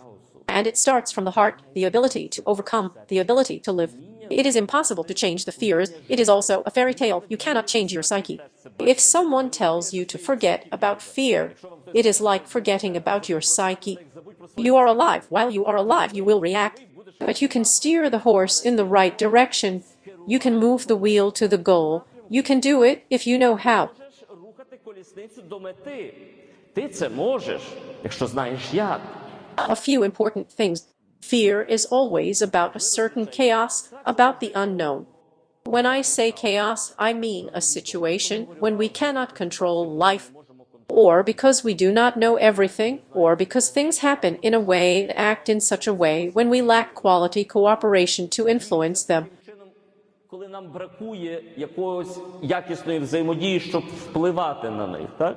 And it starts from the heart, the ability to overcome, the ability to live. It is impossible to change the fears. It is also a fairy tale. You cannot change your psyche. If someone tells you to forget about fear, it is like forgetting about your psyche. You are alive. While you are alive, you will react. But you can steer the horse in the right direction. You can move the wheel to the goal. You can do it if you know how. A few important things. Fear is always about a certain chaos, about the unknown. When I say chaos, I mean a situation when we cannot control life, or because we do not know everything, or because things happen in a way, act in such a way when we lack quality cooperation to influence them.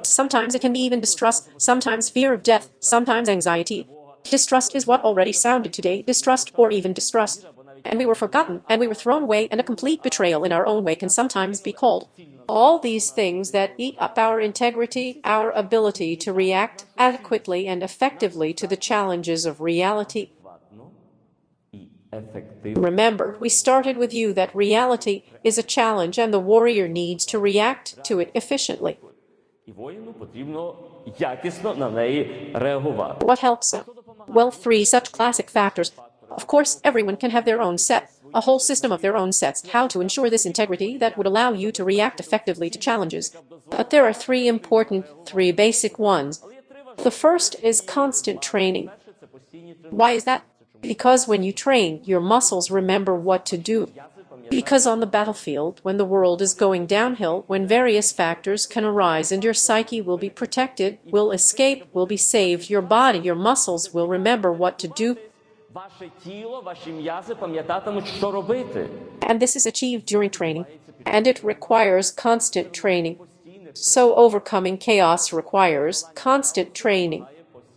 Sometimes it can be even distrust, sometimes fear of death, sometimes anxiety. Distrust is what already sounded today, distrust or even distrust. And we were forgotten, and we were thrown away, and a complete betrayal in our own way can sometimes be called. All these things that eat up our integrity, our ability to react adequately and effectively to the challenges of reality. Remember, we started with you that reality is a challenge and the warrior needs to react to it efficiently. What helps them? Well, 3 such classic factors. Of course, everyone can have their own set, a whole system of their own sets, how to ensure this integrity that would allow you to react effectively to challenges. But there are 3 important, 3 basic ones. The first is constant training. Why is that? Because when you train, your muscles remember what to do. Because on the battlefield, when the world is going downhill, when various factors can arise and your psyche will be protected, will escape, will be saved, your body, your muscles will remember what to do. And this is achieved during training, and it requires constant training. So overcoming chaos requires constant training.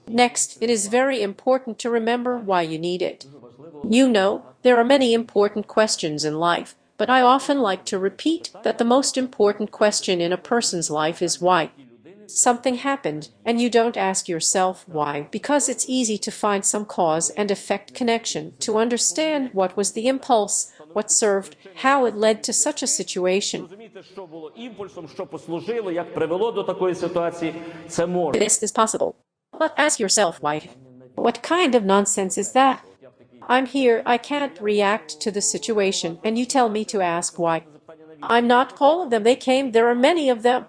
Next, it is very important to remember why you need it. You know, there are many important questions in life, but I often like to repeat that the most important question in a person's life is why. Something happened, and you don't ask yourself why, because it's easy to find some cause and effect connection, to understand what was the impulse, what served, how it led to such a situation. This is possible. But ask yourself why. What kind of nonsense is that? I'm here, I can't react to the situation, and you tell me to ask why. I'm not all of them, they came, there are many of them.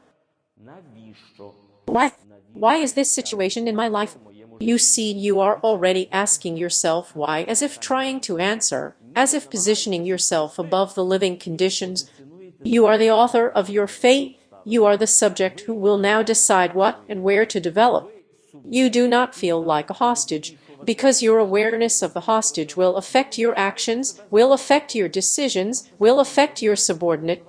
Why? Why is this situation in my life? You see, you are already asking yourself why, as if trying to answer, as if positioning yourself above the living conditions. You are the author of your fate. You are the subject who will now decide what and where to develop. You do not feel like a hostage, because your awareness of the hostage will affect your actions, will affect your decisions, will affect your subordinate.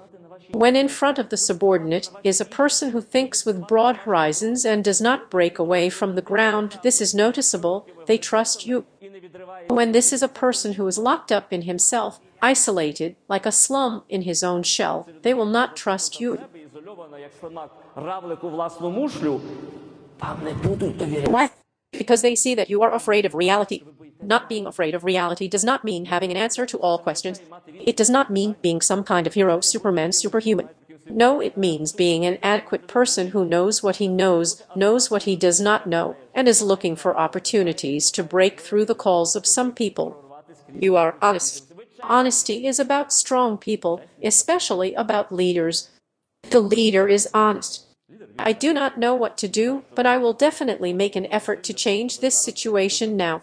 When in front of the subordinate is a person who thinks with broad horizons and does not break away from the ground, this is noticeable. They trust you. When this is a person who is locked up in himself, isolated, like a slum in his own shell, they will not trust you. Why? Because they see that you are afraid of reality. Not being afraid of reality does not mean having an answer to all questions. It does not mean being some kind of hero, Superman, superhuman. No, it means being an adequate person who knows what he knows what he does not know, and is looking for opportunities to break through the calls of some people. You are honest. Honesty is about strong people, especially about leaders. The leader is honest. I do not know what to do, but I will definitely make an effort to change this situation now.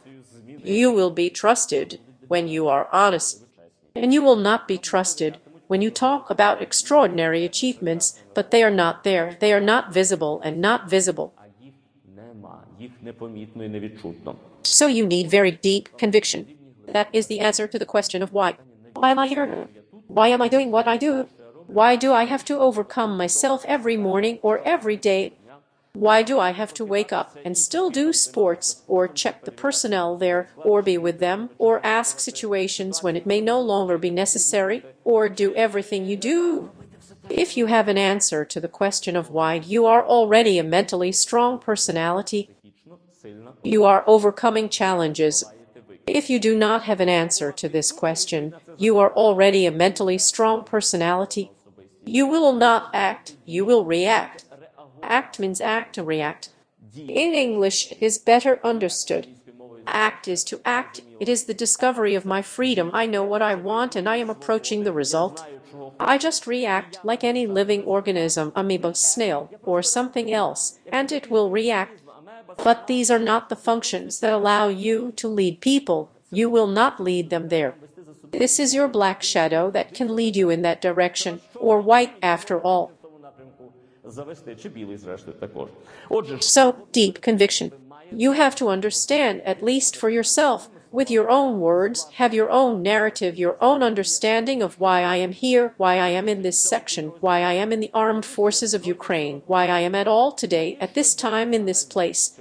You will be trusted when you are honest, and you will not be trusted when you talk about extraordinary achievements, but they are not there, they are not visible and not visible. So you need very deep conviction. That is the answer to the question of why. Why am I here? Why am I doing what I do? Why do I have to overcome myself every morning or every day? Why do I have to wake up and still do sports, or check the personnel there, or be with them, or ask situations when it may no longer be necessary, or do everything you do? If you have an answer to the question of why, you are already a mentally strong personality. You are overcoming challenges. If you do not have an answer to this question, you are already a mentally strong personality. You will not act, you will react. Act means act and react. In English, it is better understood. Act is to act. It is the discovery of my freedom. I know what I want and I am approaching the result. I just react like any living organism, amoeba, snail, or something else, and it will react. But these are not the functions that allow you to lead people. You will not lead them there. This is your black shadow that can lead you in that direction, or white after all. So, deep conviction. You have to understand, at least for yourself, with your own words, have your own narrative, your own understanding of why I am here, why I am in this section, why I am in the armed forces of Ukraine, why I am at all today, at this time, in this place.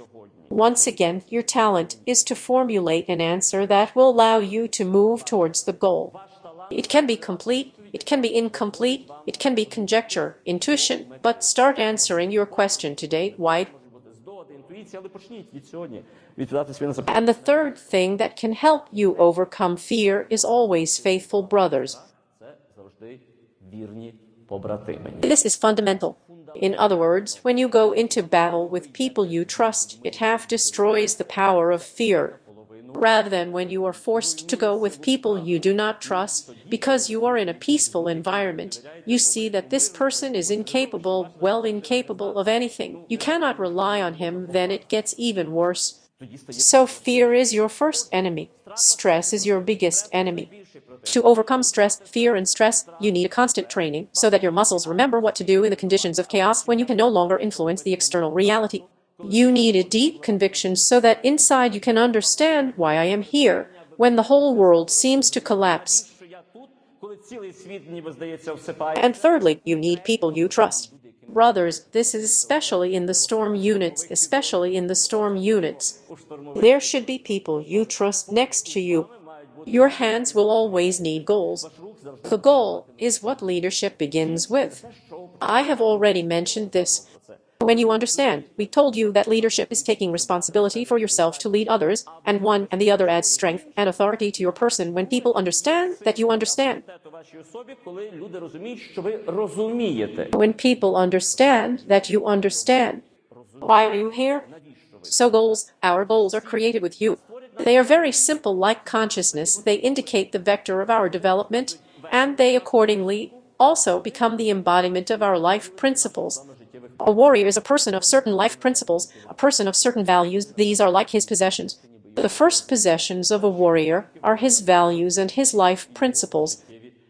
Once again, your talent is to formulate an answer that will allow you to move towards the goal. It can be complete, it can be incomplete, it can be conjecture, intuition, but start answering your question today. Why? And the third thing that can help you overcome fear is always faithful brothers. This is fundamental. In other words, when you go into battle with people you trust, it half destroys the power of fear. Rather than when you are forced to go with people you do not trust, because you are in a peaceful environment, you see that this person is incapable, well incapable of anything. You cannot rely on him, then it gets even worse. So fear is your first enemy. Stress is your biggest enemy. To overcome stress, fear, and stress, you need a constant training so that your muscles remember what to do in the conditions of chaos when you can no longer influence the external reality. You need a deep conviction so that inside you can understand why I am here when the whole world seems to collapse. And thirdly, you need people you trust. Brothers, this is especially in the storm units, There should be people you trust next to you. Your hands will always need goals. The goal is what leadership begins with. I have already mentioned this. When you understand, we told you that leadership is taking responsibility for yourself to lead others, and one and the other adds strength and authority to your person when people understand that you understand. When people understand that you understand. Why are you here? So goals, our goals are created with you. They are very simple, like consciousness. They indicate the vector of our development, and they accordingly also become the embodiment of our life principles. A warrior is a person of certain life principles, a person of certain values. These are like his possessions. The first possessions of a warrior are his values and his life principles.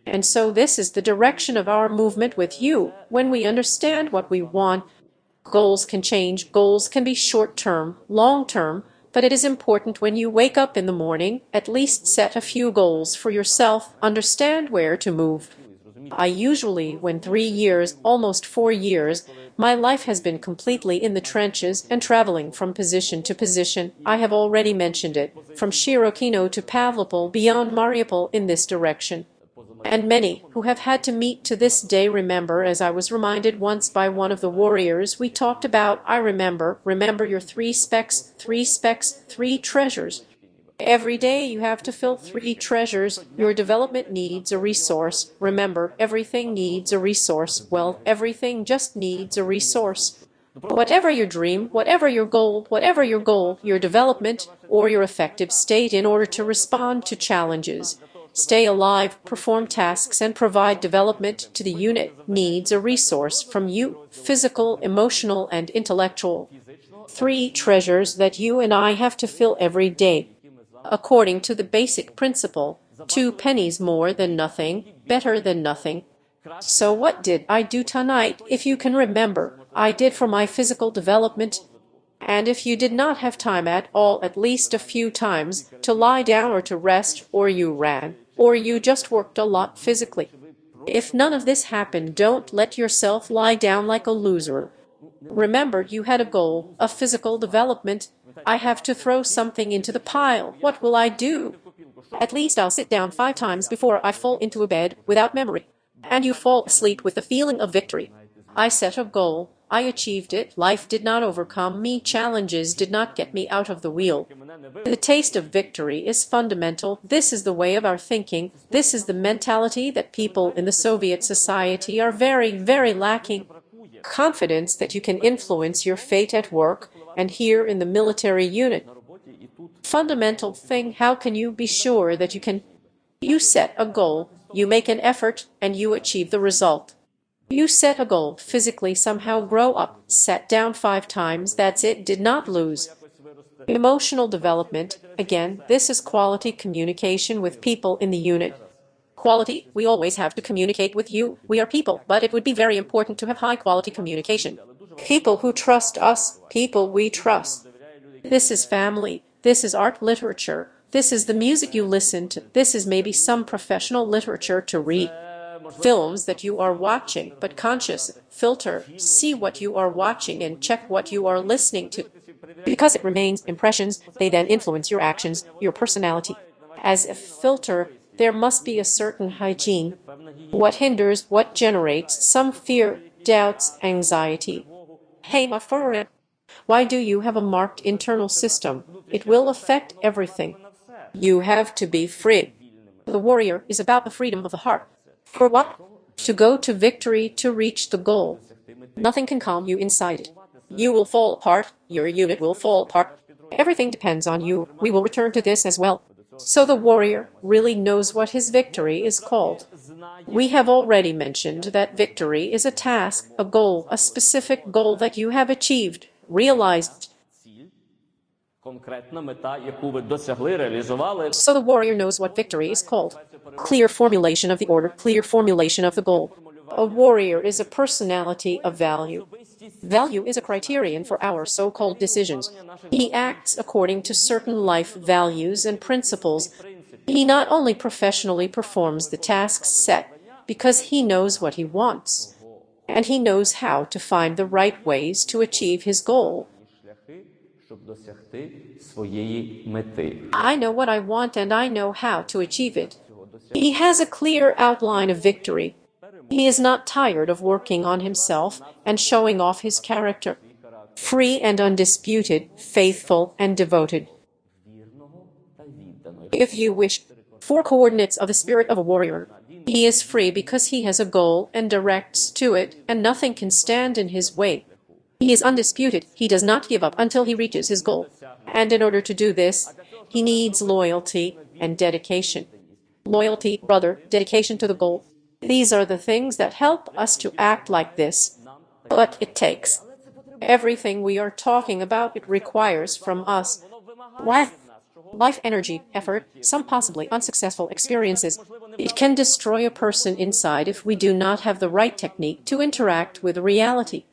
And so this is the direction of our movement with you. When we understand what we want, goals can change, goals can be short-term, long-term, but it is important when you wake up in the morning, at least set a few goals for yourself, understand where to move. I usually, when 3 years, almost 4 years, my life has been completely in the trenches and traveling from position to position. I have already mentioned it, from Shirokino to Pavlopol, beyond Mariupol in this direction. And many who have had to meet to this day remember, as I was reminded once by one of the warriors we talked about, I remember your 3 specs, 3 treasures. Every day you have to fill 3 treasures. Your development needs a resource. Remember, everything needs a resource. Well, everything just needs a resource. Whatever your dream, whatever your goal, your development or your effective state in order to respond to challenges, stay alive, perform tasks, and provide development to the unit needs a resource from you, physical, emotional, and intellectual. 3 treasures that you and I have to fill every day. According to the basic principle, 2 pennies more than nothing, better than nothing. So what did I do tonight? If you can remember, I did for my physical development. And if you did not have time at all, at least a few times, to lie down or to rest, or you ran, or you just worked a lot physically. If none of this happened, don't let yourself lie down like a loser. Remember, you had a goal, a physical development. I have to throw something into the pile. What will I do? At least I'll sit down 5 times before I fall into a bed without memory. And you fall asleep with the feeling of victory. I set a goal. I achieved it. Life did not overcome me. Challenges did not get me out of the wheel. The taste of victory is fundamental. This is the way of our thinking. This is the mentality that people in the Soviet society are very, very lacking. Confidence that you can influence your fate at work and here in the military unit. Fundamental thing, how can you be sure that you can? You set a goal, you make an effort, and you achieve the result. You set a goal, physically somehow grow up, sat down 5 times, that's it, did not lose. Emotional development, again, this is quality communication with people in the unit. Quality, we always have to communicate with you, we are people, but it would be very important to have high-quality communication. People who trust us, people we trust. This is family, this is art literature, this is the music you listen to, this is maybe some professional literature to read. Films that you are watching, but conscious, filter, see what you are watching and check what you are listening to. Because it remains impressions, they then influence your actions, your personality. As a filter, there must be a certain hygiene. What hinders, what generates some fear, doubts, anxiety. Hey, my friend, why do you have a marked internal system? It will affect everything. You have to be free. The warrior is about the freedom of the heart. For what? To go to victory, to reach the goal. Nothing can calm you inside it. You will fall apart, your unit will fall apart. Everything depends on you. We will return to this as well. So the warrior really knows what his victory is called. We have already mentioned that victory is a task, a goal, a specific goal that you have achieved, realized. So the warrior knows what victory is called. Clear formulation of the order, clear formulation of the goal. A warrior is a personality of value. Value is a criterion for our so-called decisions. He acts according to certain life values and principles. He not only professionally performs the tasks set, because he knows what he wants, and he knows how to find the right ways to achieve his goal. I know what I want and I know how to achieve it. He has a clear outline of victory. He is not tired of working on himself and showing off his character. Free and undisputed, faithful and devoted. If you wish, 4 coordinates of the spirit of a warrior. He is free because he has a goal and directs to it, and nothing can stand in his way. He is undisputed. He does not give up until he reaches his goal. And in order to do this, he needs loyalty and dedication. Loyalty, brother, dedication to the goal. These are the things that help us to act like this. but it takes. Everything we are talking about, it requires from us life energy, effort, some possibly unsuccessful experiences. It can destroy a person inside if we do not have the right technique to interact with reality.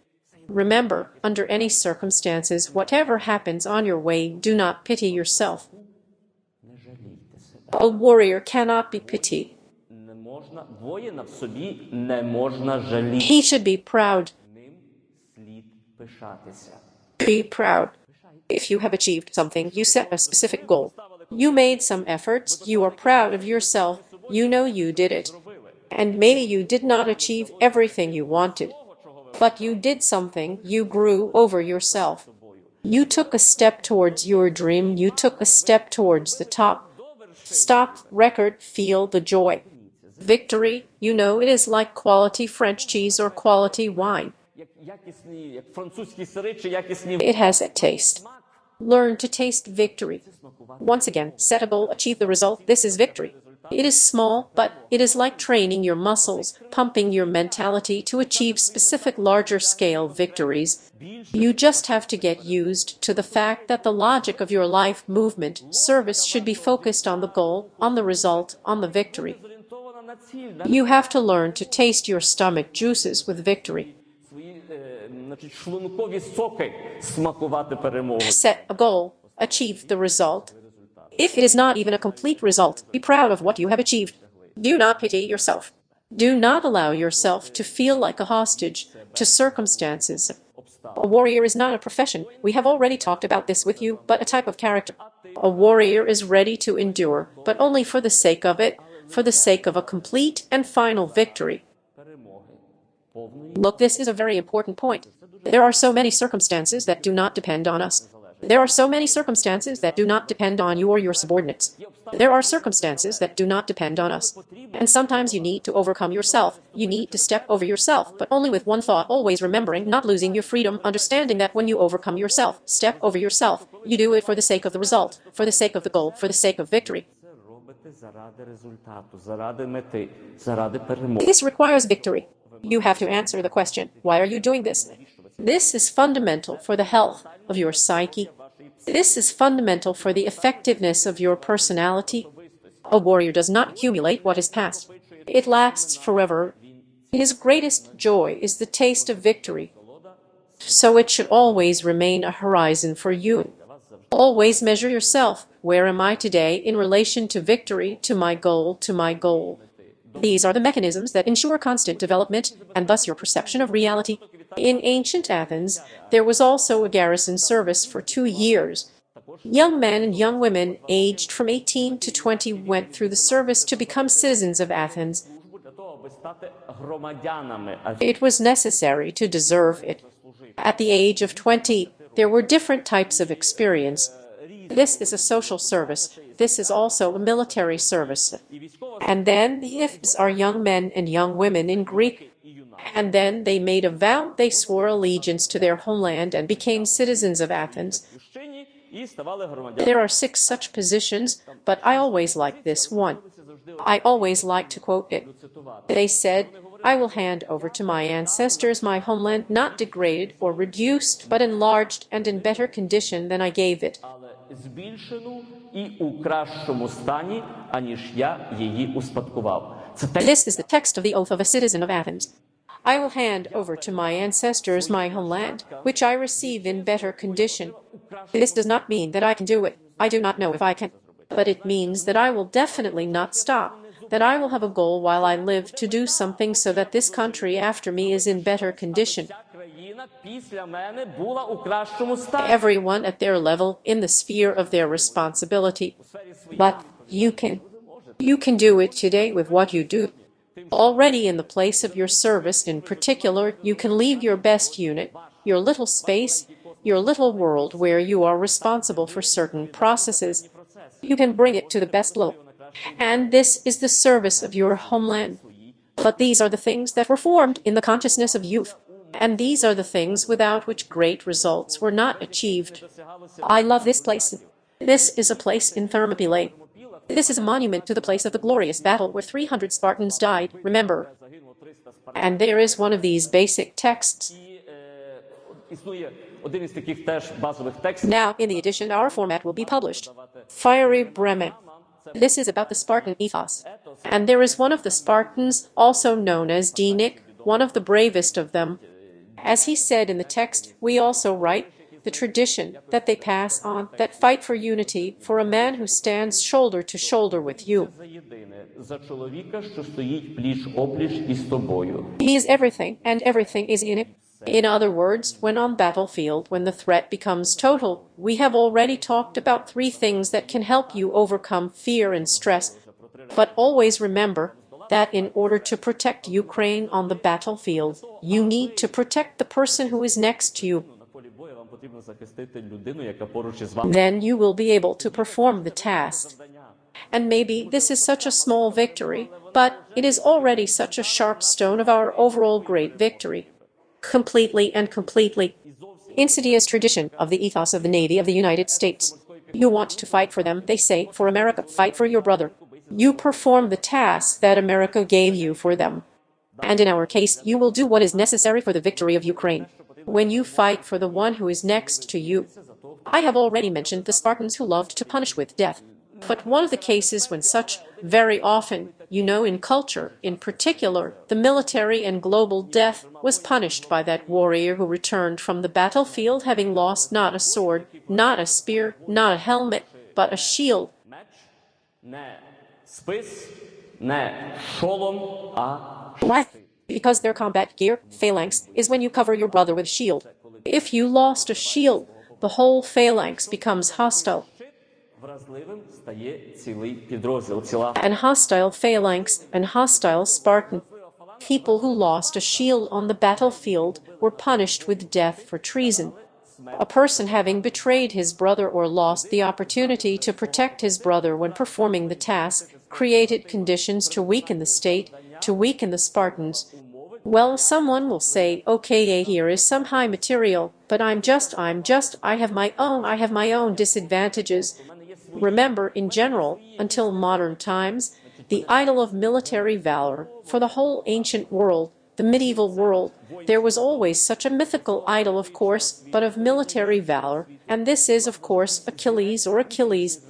Remember, under any circumstances, whatever happens on your way, do not pity yourself. A warrior cannot be pitied. Воїна в собі не можна жаліти. He should be proud. Ним слід пишатися. Be proud. If you have achieved something, you set a specific goal. You made some efforts, you are proud of yourself, you know you did it. And maybe you did not achieve everything you wanted. But you did something, you grew over yourself. You took a step towards your dream, you took a step towards the top. Stop, record, feel the joy. Victory, you know, it is like quality French cheese or quality wine. It has a taste. Learn to taste victory. Once again, set a goal, achieve the result. This is victory. It is small, but it is like training your muscles, pumping your mentality to achieve specific larger-scale victories. You just have to get used to the fact that the logic of your life movement, service should be focused on the goal, on the result, on the victory. You have to learn to taste your stomach juices with victory. Set a goal, achieve the result. If it is not even a complete result, be proud of what you have achieved. Do not pity yourself. Do not allow yourself to feel like a hostage to circumstances. A warrior is not a profession. We have already talked about this with you, but a type of character. A warrior is ready to endure, but only for the sake of it, for the sake of a complete and final victory. Look, this is a very important point. There are so many circumstances that do not depend on us. There are so many circumstances that do not depend on you or your subordinates. There are circumstances that do not depend on us. And sometimes you need to overcome yourself. You need to step over yourself, but only with one thought, always remembering, not losing your freedom, understanding that when you overcome yourself, step over yourself, you do it for the sake of the result, for the sake of the goal, for the sake of victory. This requires victory. You have to answer the question, why are you doing this? This is fundamental for the health of your psyche. This is fundamental for the effectiveness of your personality. A warrior does not accumulate what is past. It lasts forever. His greatest joy is the taste of victory. So it should always remain a horizon for you. Always measure yourself. Where am I today in relation to victory, to my goal, to my goal? These are the mechanisms that ensure constant development, and thus your perception of reality. In ancient Athens, there was also a garrison service for 2 years. Young men and young women aged from 18 to 20 went through the service to become citizens of Athens. It was necessary to deserve it. At the age of 20, there were different types of experience. This is a social service. This is also a military service. And then the ifs are young men and young women in Greek. And then they made a vow, they swore allegiance to their homeland and became citizens of Athens. There are 6 such positions, but I always like this one. I always like to quote it. They said, I will hand over to my ancestors my homeland, not degraded or reduced, but enlarged and in better condition than I gave it. This is the text of the oath of a citizen of Athens. I will hand over to my ancestors my homeland, which I receive in better condition. This does not mean that I can do it. I do not know if I can. But it means that I will definitely not stop, that I will have a goal while I live to do something so that this country after me is in better condition. Everyone at their level, in the sphere of their responsibility. But you can do it today with what you do. Already in the place of your service in particular, you can leave your best unit, your little space, your little world where you are responsible for certain processes. You can bring it to the best level. And this is the service of your homeland. But these are the things that were formed in the consciousness of youth. And these are the things without which great results were not achieved. I love this place. This is a place in Thermopylae. This is a monument to the place of the glorious battle where 300 Spartans died, remember. And there is one of these basic texts. Існує один із таких теж базових текстів. Now, in the edition, our format will be published. Fiery Bremen. This is about the Spartan ethos. And there is one of the Spartans, also known as Denik, one of the bravest of them. As he said in the text, we also write, the tradition that they pass on, that fight for unity, for a man who stands shoulder to shoulder with you. За чоловіка, що стоїть пліч-опліч із тобою. He is everything, and everything is in it. In other words, when on battlefield, when the threat becomes total, we have already talked about 3 things that can help you overcome fear and stress. But always remember that in order to protect Ukraine on the battlefield, you need to protect the person who is next to you. Then you will be able to perform the task. And maybe this is such a small victory, but it is already such a sharp stone of our overall great victory. Completely and completely. Insidious tradition of the ethos of the Navy of the United States. You want to fight for them, they say, for America, fight for your brother. You perform the task that America gave you for them. And in our case, you will do what is necessary for the victory of Ukraine. When you fight for the one who is next to you. I have already mentioned the Spartans who loved to punish with death. But one of the cases when such, very often, you know, in culture, in particular, the military and global death was punished by that warrior who returned from the battlefield having lost not a sword, not a spear, not a helmet, but a shield. Why? Because their combat gear, phalanx, is when you cover your brother with shield. If you lost a shield, the whole phalanx becomes hostile. An hostile phalanx, an hostile Spartan. People who lost a shield on the battlefield were punished with death for treason. A person having betrayed his brother or lost the opportunity to protect his brother when performing the task created conditions to weaken the state, to weaken the Spartans. Well, someone will say, okay, here is some high material, but I have my own disadvantages. Remember, in general, until modern times, the idol of military valor, for the whole ancient world, the medieval world, there was always such a mythical idol, of course, but of military valor, and this is, of course, Achilles or Achilles.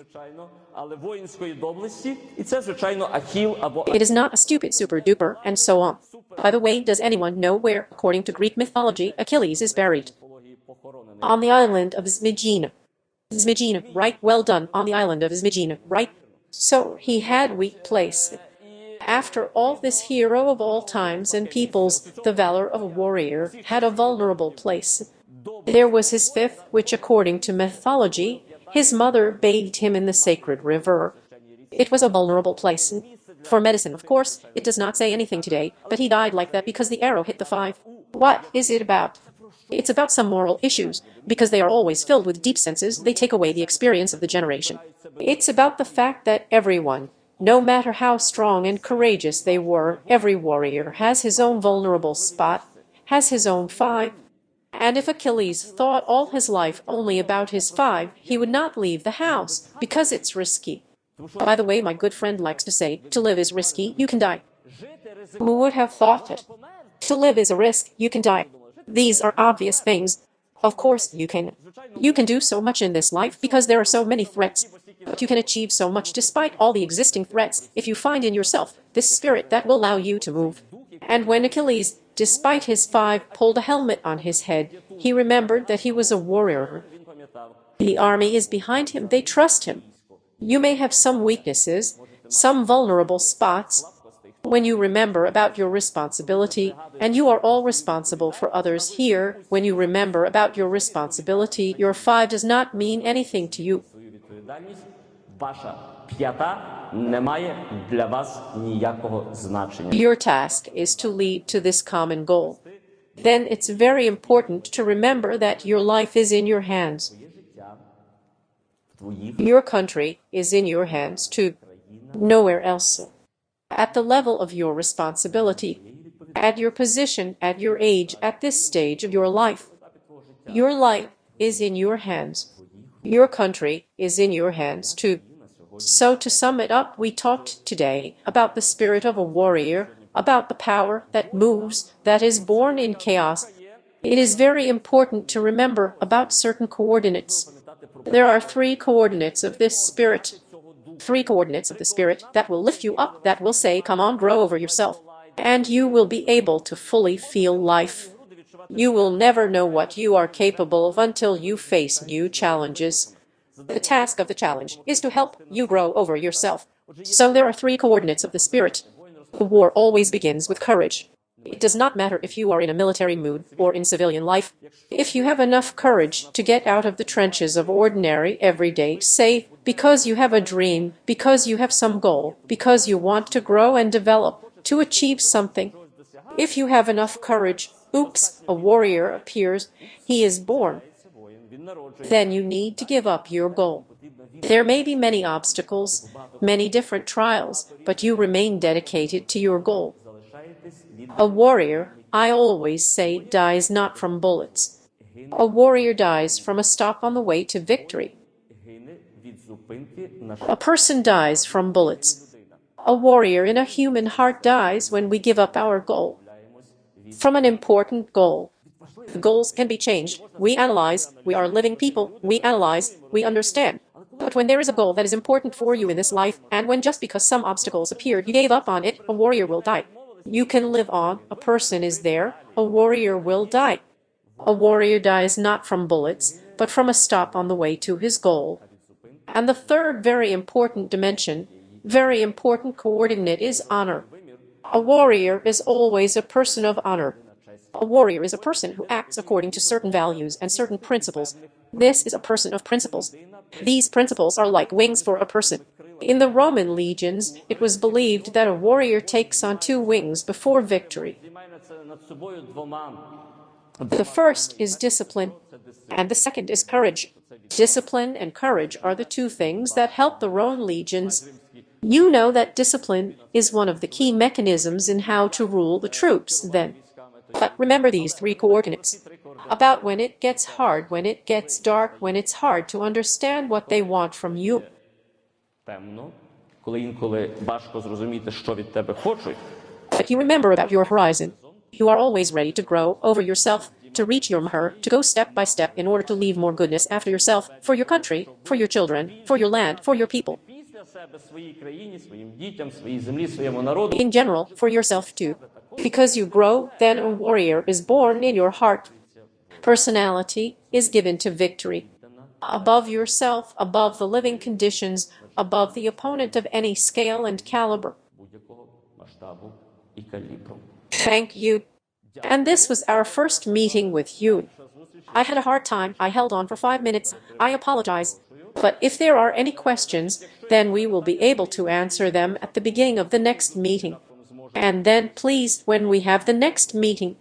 It is not a stupid super-duper, and so on. By the way, does anyone know where, according to Greek mythology, Achilles is buried? On the island of Zmygina. Zmygina, right? Well done, on the island of Zmygina, right? So he had weak place. After all, this hero of all times and peoples, the valor of a warrior, had a vulnerable place. There was his 5th, which according to mythology, his mother bathed him in the sacred river. It was a vulnerable place. For medicine, of course, it does not say anything today, but he died like that because the arrow hit the 5. What is it about? It's about some moral issues, because they are always filled with deep senses, they take away the experience of the generation. It's about the fact that everyone, no matter how strong and courageous they were, every warrior has his own vulnerable spot, has his own 5. And if Achilles thought all his life only about his 5, he would not leave the house, because it's risky. By the way, my good friend likes to say, to live is risky, you can die. Who would have thought it? To live is a risk, you can die. These are obvious things. Of course, you can do so much in this life because there are so many threats. But you can achieve so much despite all the existing threats if you find in yourself this spirit that will allow you to move. And when Achilles, despite his 5, pulled a helmet on his head, he remembered that he was a warrior. The army is behind him, they trust him. You may have some weaknesses, some vulnerable spots. When you remember about your responsibility, and you are all responsible for others here, when you remember about your responsibility, your 5 does not mean anything to you. Your task is to lead to this common goal. Then it's very important to remember that your life is in your hands. Your country is in your hands too, nowhere else. At the level of your responsibility, at your position, at your age, at this stage of your life is in your hands. Your country is in your hands too. So to sum it up, we talked today about the spirit of a warrior, about the power that moves, that is born in chaos. It is very important to remember about certain coordinates. There are 3 coordinates of this spirit. 3 coordinates of the spirit that will lift you up, that will say, come on, grow over yourself. And you will be able to fully feel life. You will never know what you are capable of until you face new challenges. The task of the challenge is to help you grow over yourself. So there are 3 coordinates of the spirit. The war always begins with courage. It does not matter if you are in a military mood or in civilian life. If you have enough courage to get out of the trenches of ordinary, everyday, say, because you have a dream, because you have some goal, because you want to grow and develop, to achieve something. If you have enough courage, oops, a warrior appears, he is born. Then you need to give up your goal. There may be many obstacles, many different trials, but you remain dedicated to your goal. A warrior, I always say, dies not from bullets. A warrior dies from a stop on the way to victory. A person dies from bullets. A warrior in a human heart dies when we give up our goal. From an important goal. The goals can be changed. We analyze. We are living people. We analyze. We understand. But when there is a goal that is important for you in this life, and when just because some obstacles appeared you gave up on it, a warrior will die. You can live on. A person is there. A warrior will die. A warrior dies not from bullets, but from a stop on the way to his goal. And the third very important dimension, very important coordinate is honor. A warrior is always a person of honor. A warrior is a person who acts according to certain values and certain principles. This is a person of principles. These principles are like wings for a person. In the Roman legions, it was believed that a warrior takes on 2 wings before victory. The first is discipline, and the second is courage. Discipline and courage are the 2 things that help the Roman legions. You know that discipline is one of the key mechanisms in how to rule the troops then. But remember these 3 coordinates. About when it gets hard, when it gets dark, when it's hard to understand what they want from you. But you remember about your horizon. You are always ready to grow over yourself, to reach your mahar, to go step by step in order to leave more goodness after yourself, for your country, for your children, for your land, for your people. In general, for yourself too. Because you grow, then a warrior is born in your heart. Personality is given to victory. Above yourself, above the living conditions, above the opponent of any scale and caliber. Thank you. And this was our first meeting with you. I had a hard time. I held on for 5 minutes. I apologize. But if there are any questions, then we will be able to answer them at the beginning of the next meeting. And then please, when we have the next meeting,